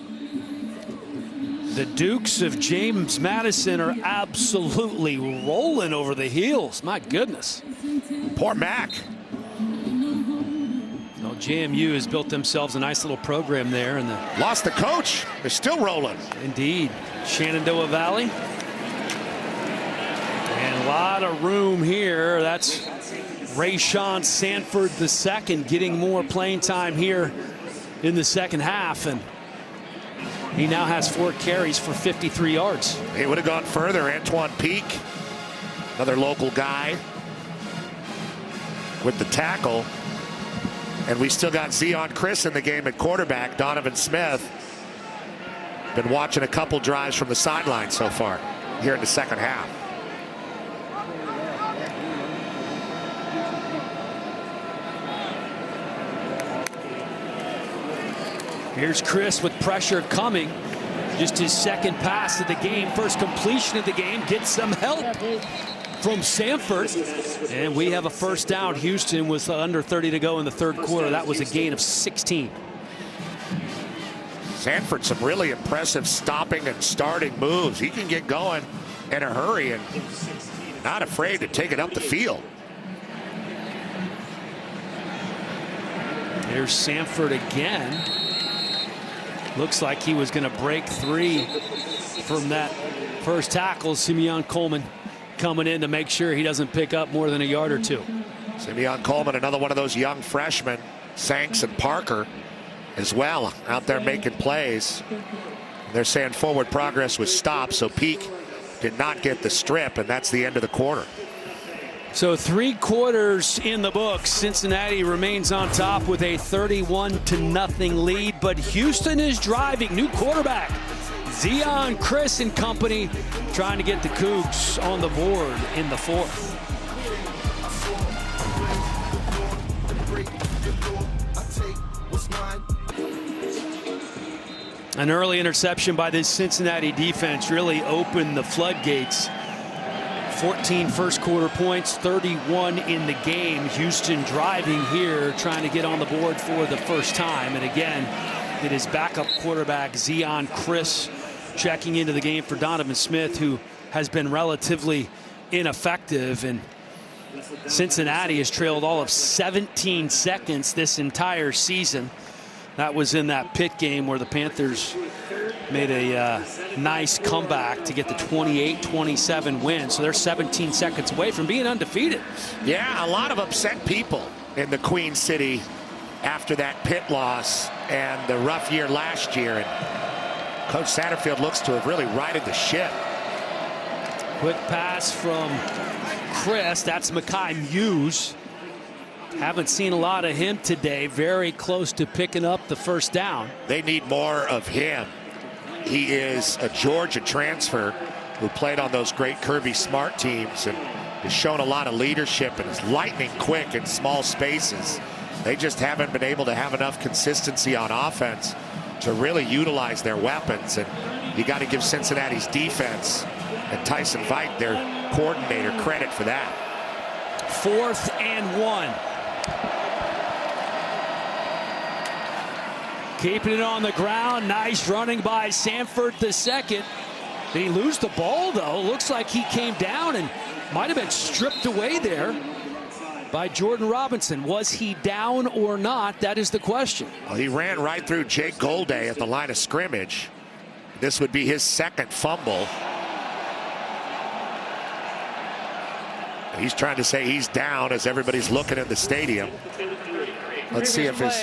The Dukes of James Madison are absolutely rolling over the Heels. My goodness. Poor Mac. Well, JMU has built themselves a nice little program there. And lost the coach. They're still rolling. Indeed. Shenandoah Valley. And a lot of room here. That's Rayshawn Sanford II getting more playing time here in the second half. And He now has 4 carries for 53 yards. He would have gone further. Antoine Peak, another local guy, with the tackle. And we still got Zion Chris in the game at quarterback. Donovan Smith. Been watching a couple drives from the sideline so far here in the second half. Here's Chris with pressure coming. Just his second pass of the game, first completion of the game, gets some help from Sanford. And we have a first down. Houston with under 30 to go in the third quarter. That was a gain of 16. Sanford, some really impressive stopping and starting moves. He can get going in a hurry and not afraid to take it up the field. Here's Sanford again. Looks like he was going to break 3 from that first tackle. Simeon Coleman coming in to make sure he doesn't pick up more than a yard or 2. Simeon Coleman, another one of those young freshmen. Sanks and Parker as well out there making plays. They're saying forward progress was stopped, so Peak did not get the strip, and that's the end of the quarter. So 3 quarters in the books. Cincinnati remains on top with a 31-0 lead, but Houston is driving. New quarterback Zion Chris and company trying to get the Cougs on the board in the 4th. An early interception by this Cincinnati defense really opened the floodgates. 14 first quarter points, 31 in the game. Houston driving here, trying to get on the board for the first time. And again, it is backup quarterback Zion Chris checking into the game for Donovan Smith, who has been relatively ineffective. And Cincinnati has trailed all of 17 seconds this entire season. That was in that Pitt game where the Panthers made a nice comeback to get the 28-27 win. So they're 17 seconds away from being undefeated. Yeah, a lot of upset people in the Queen City after that Pitt loss and the rough year last year. And Coach Satterfield looks to have really righted the ship. Quick pass from Chris. That's Mekhi Muse. Haven't seen a lot of him today. Very close to picking up the first down. They need more of him. He is a Georgia transfer who played on those great Kirby Smart teams and has shown a lot of leadership and is lightning quick in small spaces. They just haven't been able to have enough consistency on offense to really utilize their weapons. And you got to give Cincinnati's defense and Tyson Veit, their coordinator, credit for that. 4th and 1. Keeping it on the ground. Nice running by Sanford the second. Did he lose the ball, though? Looks like he came down and might have been stripped away there by Jordan Robinson. Was he down or not? That is the question. Well, he ran right through Jake Golday at the line of scrimmage. This would be his second fumble. He's trying to say he's down as everybody's looking in the stadium. Let's see if his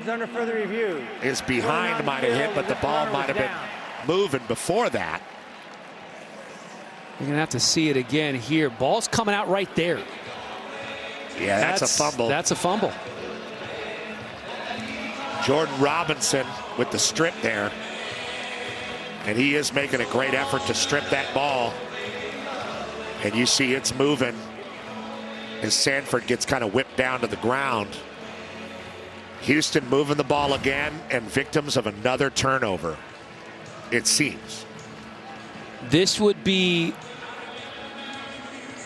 under further review. His behind might have hit, but the ball might have been moving before that. You're going to have to see it again here. Ball's coming out right there. Yeah, that's a fumble. That's a fumble. Jordan Robinson with the strip there. And he is making a great effort to strip that ball. And you see it's moving as Sanford gets kind of whipped down to the ground. Houston moving the ball again and victims of another turnover, it seems. This would be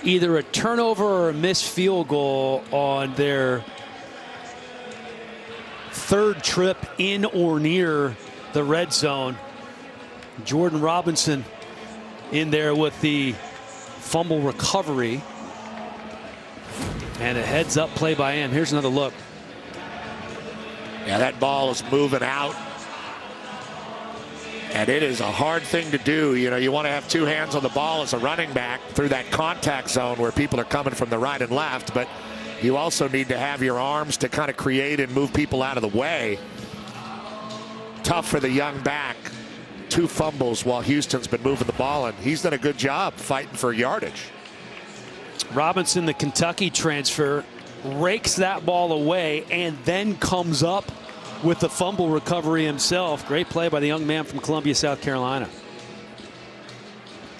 either a turnover or a missed field goal on their 3rd trip in or near the red zone. Jordan Robinson in there with the fumble recovery. And a heads-up play by him. Here's another look. Yeah, that ball is moving out. And it is a hard thing to do. You know, you want to have 2 hands on the ball as a running back through that contact zone where people are coming from the right and left. But you also need to have your arms to kind of create and move people out of the way. Tough for the young back 2 fumbles while Houston's been moving the ball, and he's done a good job fighting for yardage. Robinson, the Kentucky transfer, rakes that ball away and then comes up with the fumble recovery himself. Great play by the young man from Columbia, South Carolina.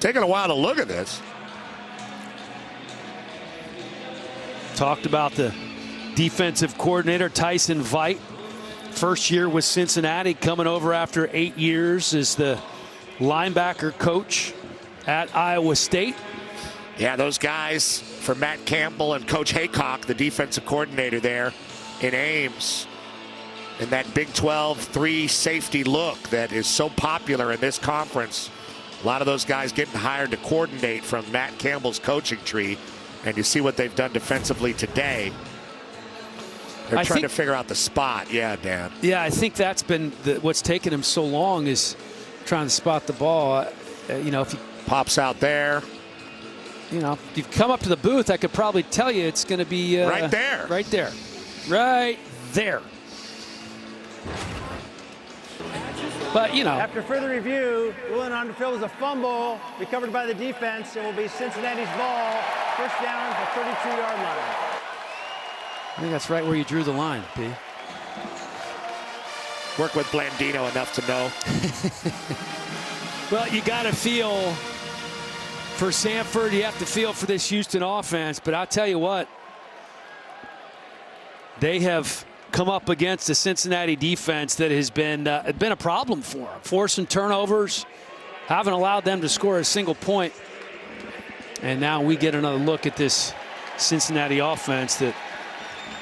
Taking a while to look at this. Talked about the defensive coordinator, Tyson Veit. First year with Cincinnati, coming over after 8 years as the linebacker coach at Iowa State. Yeah, those guys from Matt Campbell and Coach Haycock, the defensive coordinator there in Ames, and that Big 12 3 safety look that is so popular in this conference. A lot of those guys getting hired to coordinate from Matt Campbell's coaching tree, and you see what they've done defensively today. They're trying to figure out the spot. Yeah, Dan. Yeah, I think that's been what's taken him so long, is trying to spot the ball. You know, if he pops out there, you know, if you come up to the booth, I could probably tell you it's going to be right there. Right there. Right there. But, you know. After further review, ruling on the field was a fumble recovered by the defense. It will be Cincinnati's ball. First down at the 32-yard line. I think that's right where you drew the line, P. Work with Blandino enough to know. Well, you got to feel for Sanford. You have to feel for this Houston offense. But I'll tell you what, they have come up against a Cincinnati defense that has been a problem for them. Forcing turnovers, haven't allowed them to score a single point. And now we get another look at this Cincinnati offense that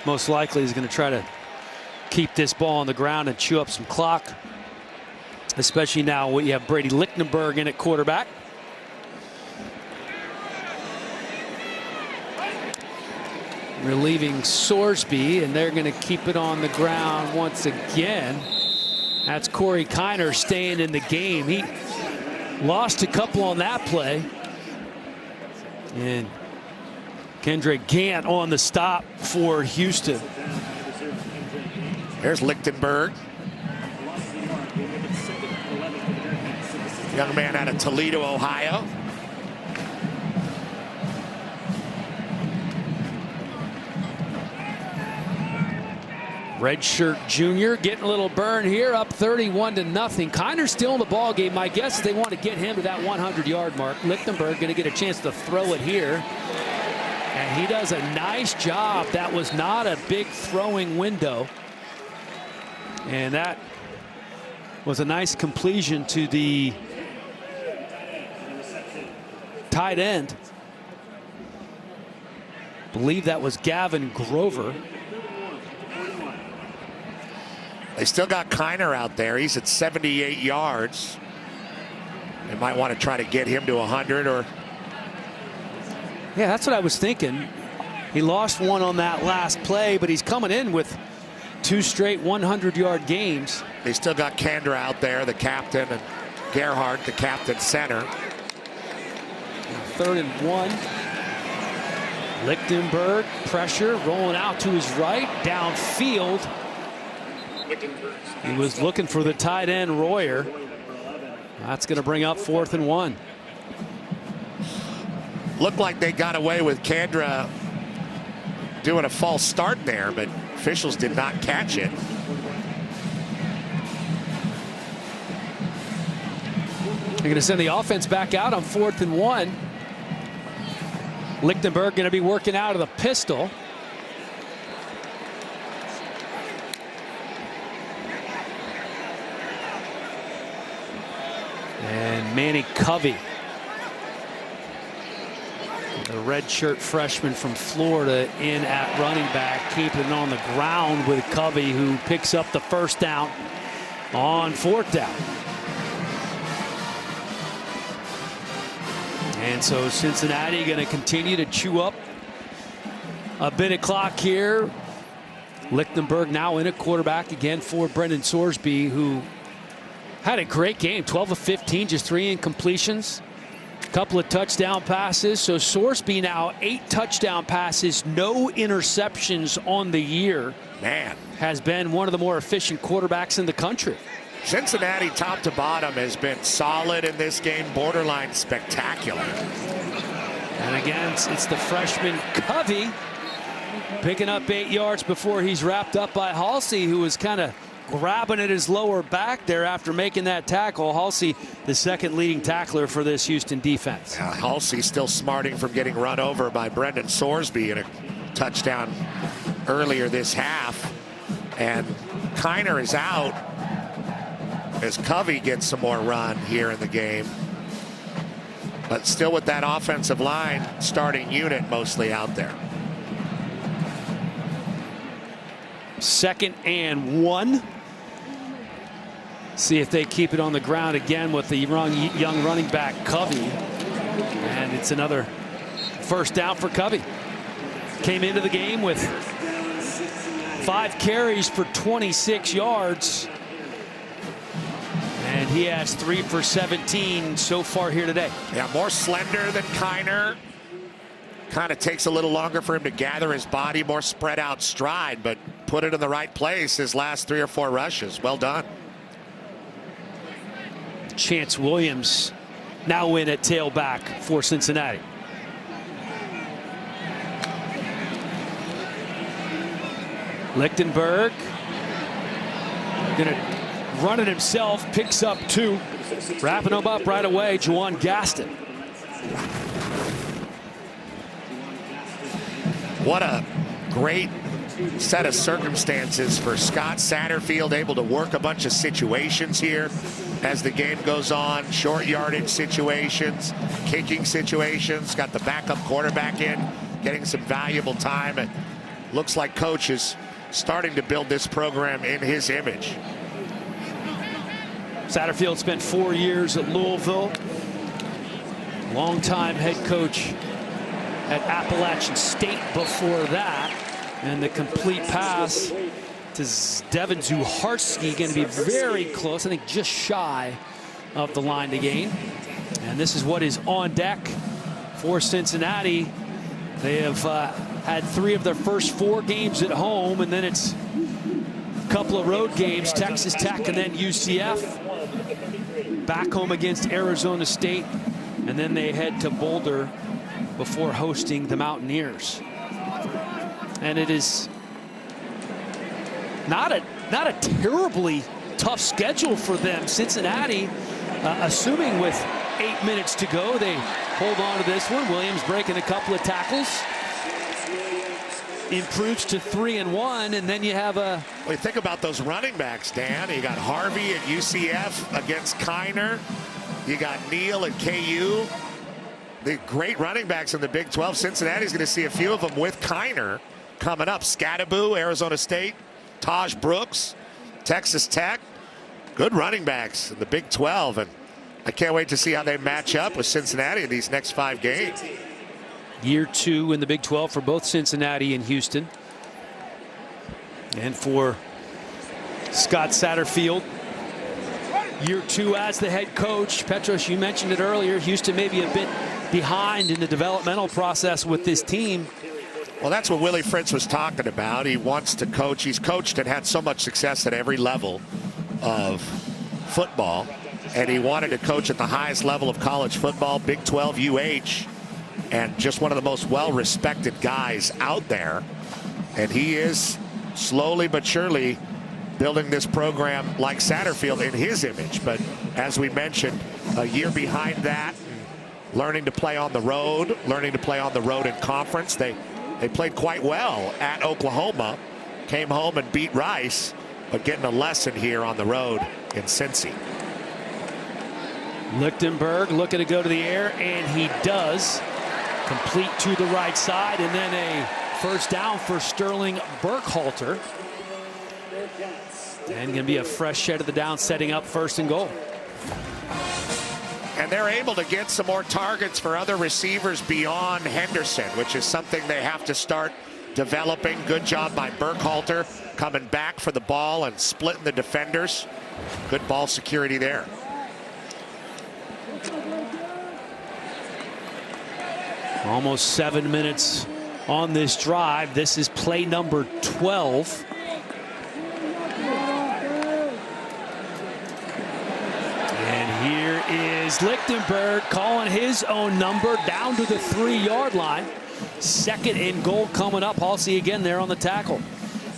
most likely is going to try to keep this ball on the ground and chew up some clock, especially now when you have Brady Lichtenberg in at quarterback. Relieving Sorsby, and they're going to keep it on the ground once again. That's Corey Kiner staying in the game. He lost a couple on that play. And Kendrick Gant on the stop for Houston. There's Lichtenberg. Young man out of Toledo, Ohio. Redshirt junior getting a little burn here, up 31-0. Kiner's still in the ball game. My guess is they want to get him to that 100-yard mark. Lichtenberg going to get a chance to throw it here. And he does a nice job. That was not a big throwing window. And that was a nice completion to the tight end. I believe that was Gavin Grover. They still got Kiner out there. He's at 78 yards. They might want to try to get him to 100 or. Yeah, that's what I was thinking. He lost one on that last play, but he's coming in with 2 straight 100-yard games. They still got Kandra out there, the captain, and Gerhardt, the captain center. 3rd and 1. Lichtenberg, pressure, rolling out to his right, downfield. He was looking for the tight end, Royer. That's going to bring up 4th and 1. Looked like they got away with Kandra doing a false start there, but officials did not catch it. They're going to send the offense back out on 4th and 1. Lichtenberg going to be working out of the pistol. And Manny Covey, the redshirt freshman from Florida, in at running back, keeping it on the ground with Covey, who picks up the first down on 4th down. And so Cincinnati going to continue to chew up a bit of clock here. Lichtenberg now in at quarterback again for Brendan Sorsby, who had a great game. 12 of 15, just 3 incompletions. A couple of touchdown passes. So Sorsby now 8 touchdown passes, no interceptions on the year. Man. Has been one of the more efficient quarterbacks in the country. Cincinnati, top to bottom, has been solid in this game, borderline spectacular. And again, it's the freshman Covey picking up 8 yards before he's wrapped up by Halsey, who was kind of grabbing at his lower back there after making that tackle. Halsey, the second leading tackler for this Houston defense. Halsey still smarting from getting run over by Brendan Sorsby in a touchdown earlier this half. And Kiner is out as Covey gets some more run here in the game. But still with that offensive line starting unit mostly out there. 2nd and 1. See if they keep it on the ground again with the young running back Covey. And it's another first down for Covey. Came into the game with 5 carries for 26 yards. And he has 3 for 17 so far here today. Yeah, more slender than Kiner. Kind of takes a little longer for him to gather his body, more spread out stride, but put it in the right place his last 3 or 4 rushes. Well done. Chance Williams now in at tailback for Cincinnati. Lichtenberg gonna run it himself, picks up 2, wrapping him up right away. Juwan Gaston. What a great set of circumstances for Scott Satterfield, able to work a bunch of situations here as the game goes on. Short yardage situations, kicking situations, got the backup quarterback in, getting some valuable time. And looks like coach is starting to build this program in his image. Satterfield spent 4 years at Louisville. Longtime head coach at Appalachian State before that. And the complete pass to Devin Zuharski, going to be very close, I think just shy of the line to gain. And this is what is on deck for Cincinnati. They have had 3 of their first 4 games at home, and then it's a couple of road games, Texas Tech and then UCF. Back home against Arizona State, and then they head to Boulder before hosting the Mountaineers. And it is not a terribly tough schedule for them. Cincinnati, assuming with 8 minutes to go, they hold on to this one. Williams breaking a couple of tackles. Improves to 3-1, and then you have a... Well, you think about those running backs, Dan. You got Harvey at UCF against Kiner. You got Neal at KU. The great running backs in the Big 12. Cincinnati's going to see a few of them with Kiner coming up. Scadaboo, Arizona State. Taj Brooks, Texas Tech. Good running backs in the Big 12, and I can't wait to see how they match up with Cincinnati in these next 5 games. Year 2 in the Big 12 for both Cincinnati and Houston. And for Scott Satterfield, year 2 as the head coach. Petros, you mentioned it earlier, Houston may be a bit behind in the developmental process with this team. Well, that's what Willie Fritz was talking about. He wants to coach. He's coached and had so much success at every level of football. And he wanted to coach at the highest level of college football, Big 12 UH. And just one of the most well-respected guys out there. And he is slowly but surely building this program like Satterfield in his image. But as we mentioned, a year behind that, learning to play on the road, in conference. They played quite well at Oklahoma, came home and beat Rice, but getting a lesson here on the road in Cincy. Lichtenberg looking to go to the air, and he does. Complete to the right side, and then a first down for Sterling Burkhalter. And going to be a fresh shed of the down, setting up 1st and goal. And they're able to get some more targets for other receivers beyond Henderson, which is something they have to start developing. Good job by Burkhalter coming back for the ball and splitting the defenders. Good ball security there. Almost 7 minutes on this drive. This is play number 12. is Lichtenberg calling his own number down to the 3-yard line. 2nd and goal coming up. Halsey again there on the tackle.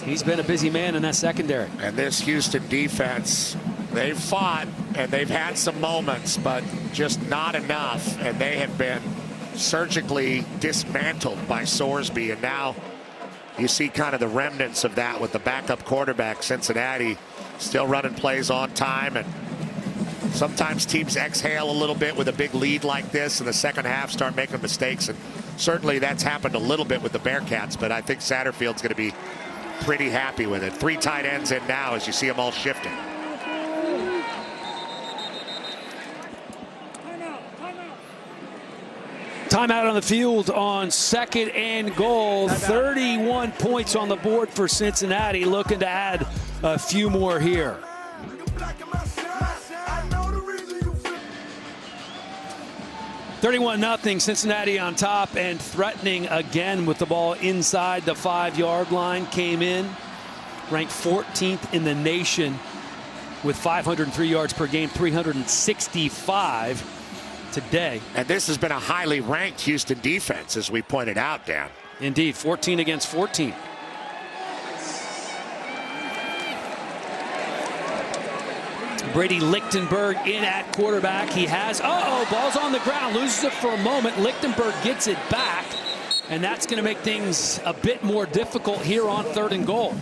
He's been a busy man in that secondary. And this Houston defense, they've fought and they've had some moments, but just not enough. And they have been surgically dismantled by Sorsby. And now you see kind of the remnants of that with the backup quarterback. Cincinnati still running plays on time, and sometimes teams exhale a little bit with a big lead like this in the second half, start making mistakes, and certainly that's happened a little bit with the Bearcats, but I think Satterfield's going to be pretty happy with it. 3 tight ends in now as you see them all shifting. Timeout on the field on 2nd and goal. 31 points on the board for Cincinnati, looking to add a few more here. 31-0, Cincinnati on top and threatening again with the ball inside the 5-yard line. Came in, ranked 14th in the nation with 503 yards per game, 365 today. And this has been a highly ranked Houston defense, as we pointed out, Dan. Indeed, 14 against 14. Brady Lichtenberg in at quarterback. He has, ball's on the ground, loses it for a moment. Lichtenberg gets it back, and that's going to make things a bit more difficult here on 3rd and goal.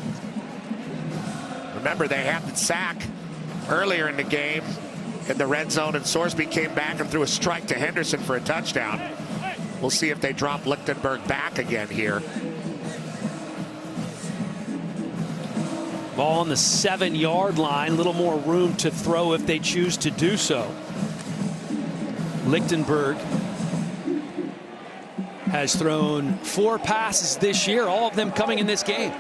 Remember, they had the sack earlier in the game in the red zone, and Sorsby came back and threw a strike to Henderson for a touchdown. We'll see if they drop Lichtenberg back again here. Ball on the 7-yard line, a little more room to throw if they choose to do so. Lichtenberg has thrown 4 passes this year, all of them coming in this game.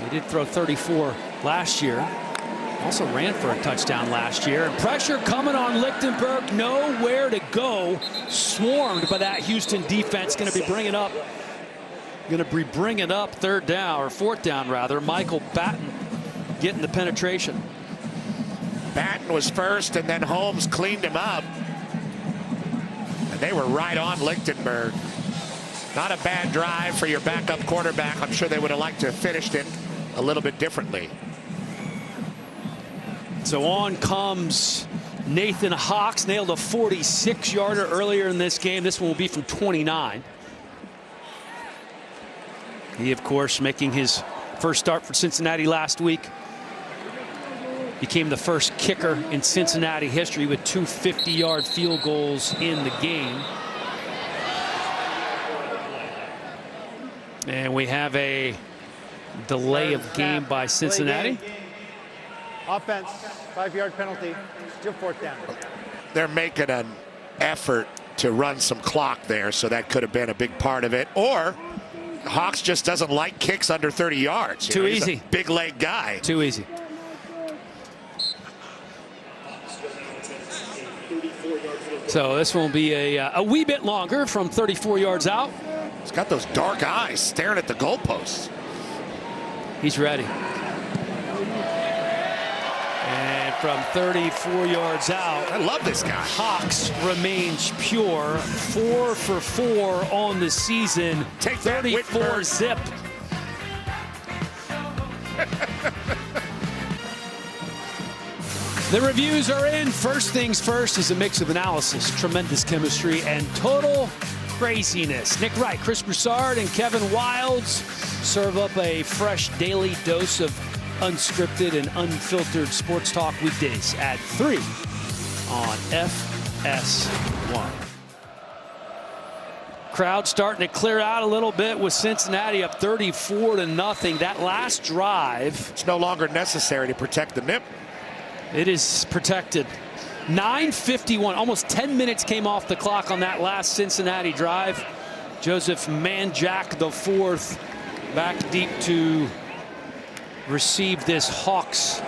He did throw 34 last year. Also ran for a touchdown last year. And pressure coming on Lichtenberg, nowhere to go. Swarmed by that Houston defense. Going to be bringing up 3rd down, or 4th down rather. Michael Batten getting the penetration. Batten was first, and then Holmes cleaned him up. And they were right on Lichtenberg. Not a bad drive for your backup quarterback. I'm sure they would have liked to have finished it a little bit differently. So on comes Nathan Hawks. Nailed a 46-yarder earlier in this game. This one will be from 29. He, of course, making his first start for Cincinnati last week. Became the first kicker in Cincinnati history with 2 50-yard field goals in the game. And we have a delay of game by Cincinnati. Offense, 5-yard penalty, still 4th down. They're making an effort to run some clock there, so that could have been a big part of it. Or Hawks just doesn't like kicks under 30 yards. Too easy. He's a big leg guy. Too easy. So this will be a wee bit longer from 34 yards out. He's got those dark eyes staring at the goalposts. He's ready. And from 34 yards out, I love this guy. Hawks remains pure. 4 for 4 on the season. Take that, 34 Whitmer. zip. The reviews are in. First things first is a mix of analysis, tremendous chemistry, and total craziness. Nick Wright, Chris Broussard, and Kevin Wilds serve up a fresh daily dose of unscripted and unfiltered sports talk weekdays at 3 on FS1. Crowd starting to clear out a little bit with Cincinnati up 34-0. That last drive. It's no longer necessary to protect the nip. It is protected. 9:51, almost 10 minutes came off the clock on that last Cincinnati drive. Joseph Manjack IV back deep to receive this Hawks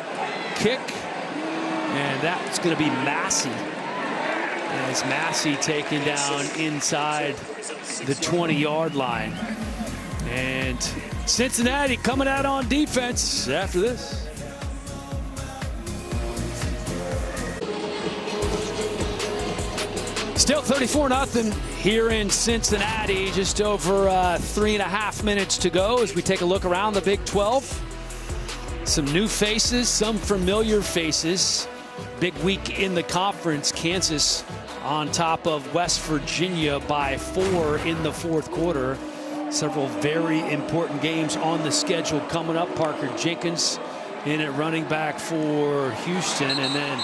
kick. And that's going to be Massey. As Massey taken down inside the 20-yard line. And Cincinnati coming out on defense after this. Still 34-0 here in Cincinnati. Just over 3.5 minutes to go as we take a look around the Big 12. Some new faces, some familiar faces. Big week in the conference. Kansas on top of West Virginia by 4 in the fourth quarter. Several very important games on the schedule coming up. Parker Jenkins in at running back for Houston, and then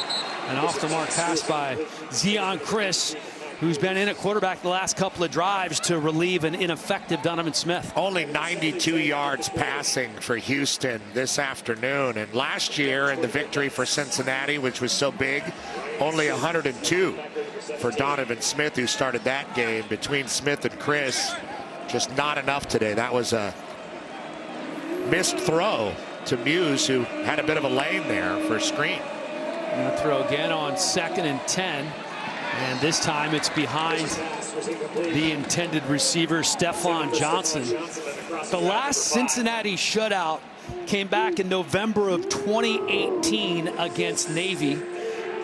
an off-the-mark pass by Zion Chris, who's been in at quarterback the last couple of drives to relieve an ineffective Donovan Smith. Only 92 yards passing for Houston this afternoon. And last year in the victory for Cincinnati, which was so big, only 102 for Donovan Smith, who started that game. Between Smith and Chris, just not enough today. That was a missed throw to Muse, who had a bit of a lane there for a screen. Gonna throw again on 2nd and 10. And this time it's behind the intended receiver, Stephon Johnson. The last Cincinnati shutout came back in November of 2018 against Navy.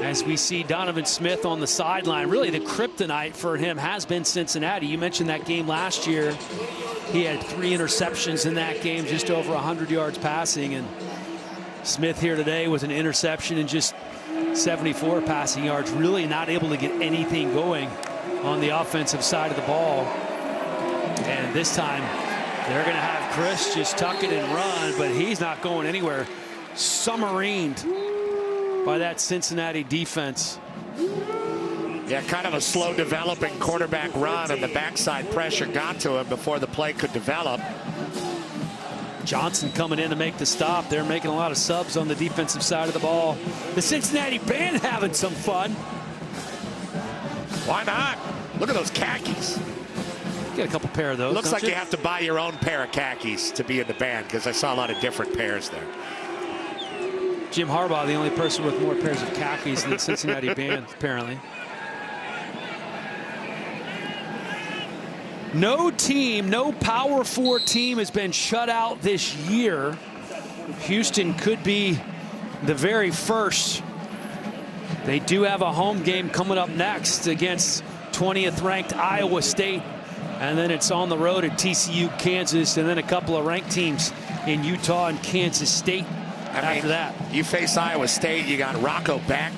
As we see Donovan Smith on the sideline, really the kryptonite for him has been Cincinnati. You mentioned that game last year. He had 3 interceptions in that game, just over 100 yards passing. And Smith here today with an interception and just 74 passing yards, really not able to get anything going on the offensive side of the ball. And this time they're going to have Chris just tuck it and run, but he's not going anywhere. Submarined by that Cincinnati defense. Yeah, kind of a slow developing quarterback run, and the backside pressure got to him before the play could develop. Johnson coming in to make the stop. They're making a lot of subs on the defensive side of the ball. The Cincinnati band having some fun. Why not? Look at those khakis. Get a couple pair of those. Looks like you have to buy your own pair of khakis to be in the band, because I saw a lot of different pairs there. Jim Harbaugh, the only person with more pairs of khakis than the Cincinnati band, apparently. No team, no Power 4 team has been shut out this year. Houston could be the very first. They do have a home game coming up next against 20th ranked Iowa State. And then it's on the road at TCU, Kansas, and then a couple of ranked teams in Utah and Kansas State after that. You face Iowa State, you got Rocco Beck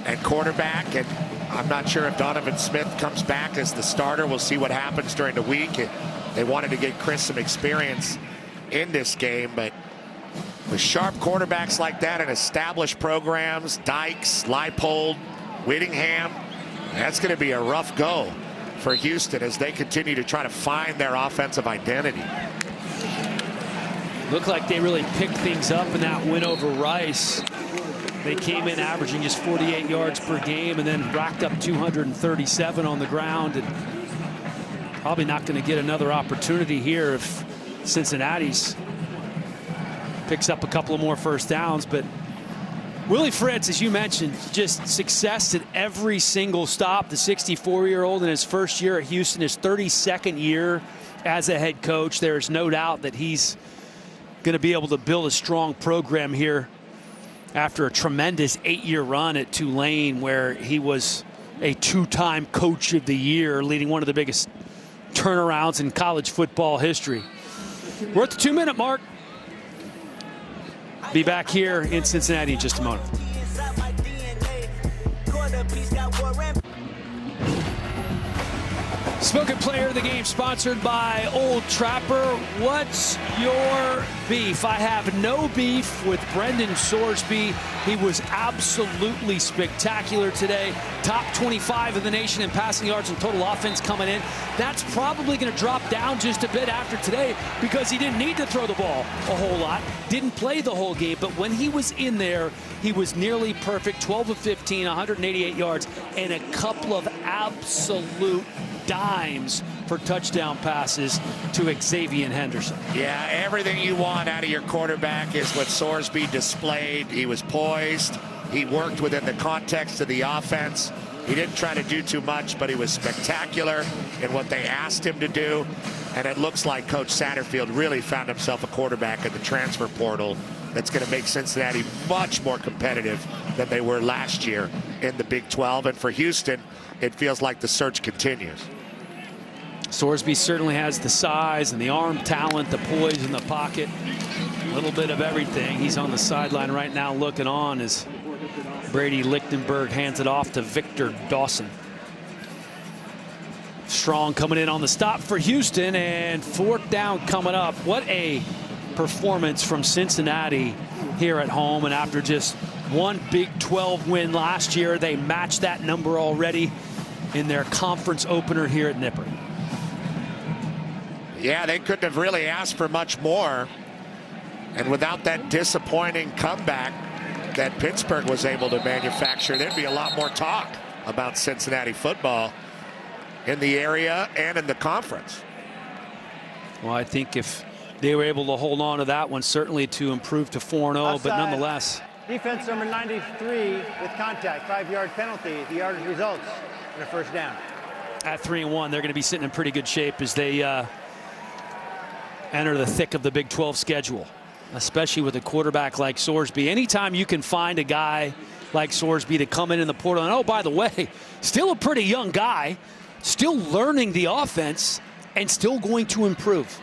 and quarterback, and I'm not sure if Donovan Smith comes back as the starter. We'll see what happens during the week. They wanted to get Chris some experience in this game, but with sharp quarterbacks like that and established programs, Dykes, Leipold, Whittingham, that's going to be a rough go for Houston as they continue to try to find their offensive identity. Looked like they really picked things up in that win over Rice. They came in averaging just 48 yards per game and then racked up 237 on the ground, and probably not going to get another opportunity here if Cincinnati's picks up a couple of more first downs. But Willie Fritz, as you mentioned, just success at every single stop. The 64-year-old in his first year at Houston, his 32nd year as a head coach. There's no doubt that he's going to be able to build a strong program here after a tremendous 8-year run at Tulane, where he was a 2-time coach of the year, leading one of the biggest turnarounds in college football history. We're at the 2-minute mark. Be back here in Cincinnati in just a moment. Spoken Player of the Game sponsored by Old Trapper. What's your beef? I have no beef with Brendan Sorsby. He was absolutely spectacular today. Top 25 in the nation in passing yards and total offense coming in. That's probably going to drop down just a bit after today because he didn't need to throw the ball a whole lot. Didn't play the whole game, but when he was in there, he was nearly perfect. 12 of 15, 188 yards, and a couple of absolute dimes for touchdown passes to Xavier Henderson. Yeah, everything you want out of your quarterback is what Sorsby displayed. He was poised. He worked within the context of the offense. He didn't try to do too much, but he was spectacular in what they asked him to do. And it looks like Coach Satterfield really found himself a quarterback in the transfer portal that's going to make Cincinnati much more competitive than they were last year in the Big 12. And for Houston, it feels like the search continues. Sorsby certainly has the size and the arm talent, the poise in the pocket, a little bit of everything. He's on the sideline right now looking on as Brady Lichtenberg hands it off to Victor Dawson. Strong coming in on the stop for Houston, and fourth down coming up. What a performance from Cincinnati here at home, and after just one Big 12 win last year, they matched that number already in their conference opener here at Nippert. Yeah, they couldn't have really asked for much more. And without that disappointing comeback that Pittsburgh was able to manufacture, there'd be a lot more talk about Cincinnati football in the area and in the conference. Well, I think if they were able to hold on to that one, certainly to improve to 4-0, but nonetheless. Defense number 93 with contact, 5-yard penalty. The yardage results in a first down. At 3-1, they're going to be sitting in pretty good shape as they enter the thick of the Big 12 schedule, especially with a quarterback like Sorsby. Anytime you can find a guy like Sorsby to come in the portal, and oh, by the way, still a pretty young guy, still learning the offense and still going to improve.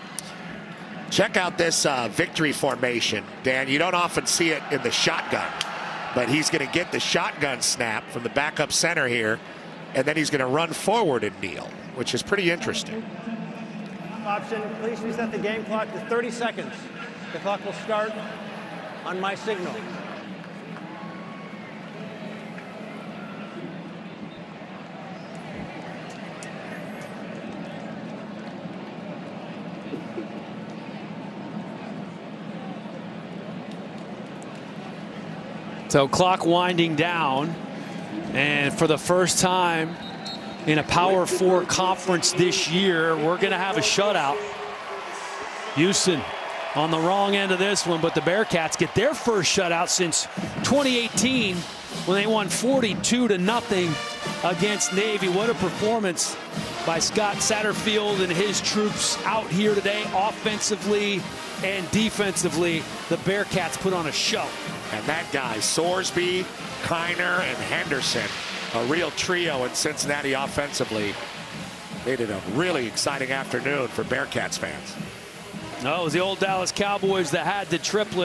Check out this victory formation, Dan. You don't often see it in the shotgun, but he's going to get the shotgun snap from the backup center here, and then he's going to run forward and kneel, which is pretty interesting. Option, please reset the game clock to 30 seconds. The clock will start on my signal. So clock winding down, and for the first time in a Power 4 conference this year, we're going to have a shutout. Houston on the wrong end of this one, but the Bearcats get their first shutout since 2018 when they won 42-0 against Navy. What a performance by Scott Satterfield and his troops out here today, offensively and defensively. The Bearcats put on a show. And that guy, Sorsby, Kiner, and Henderson, a real trio in Cincinnati offensively, made it a really exciting afternoon for Bearcats fans. No, it was the old Dallas Cowboys that had the triplet.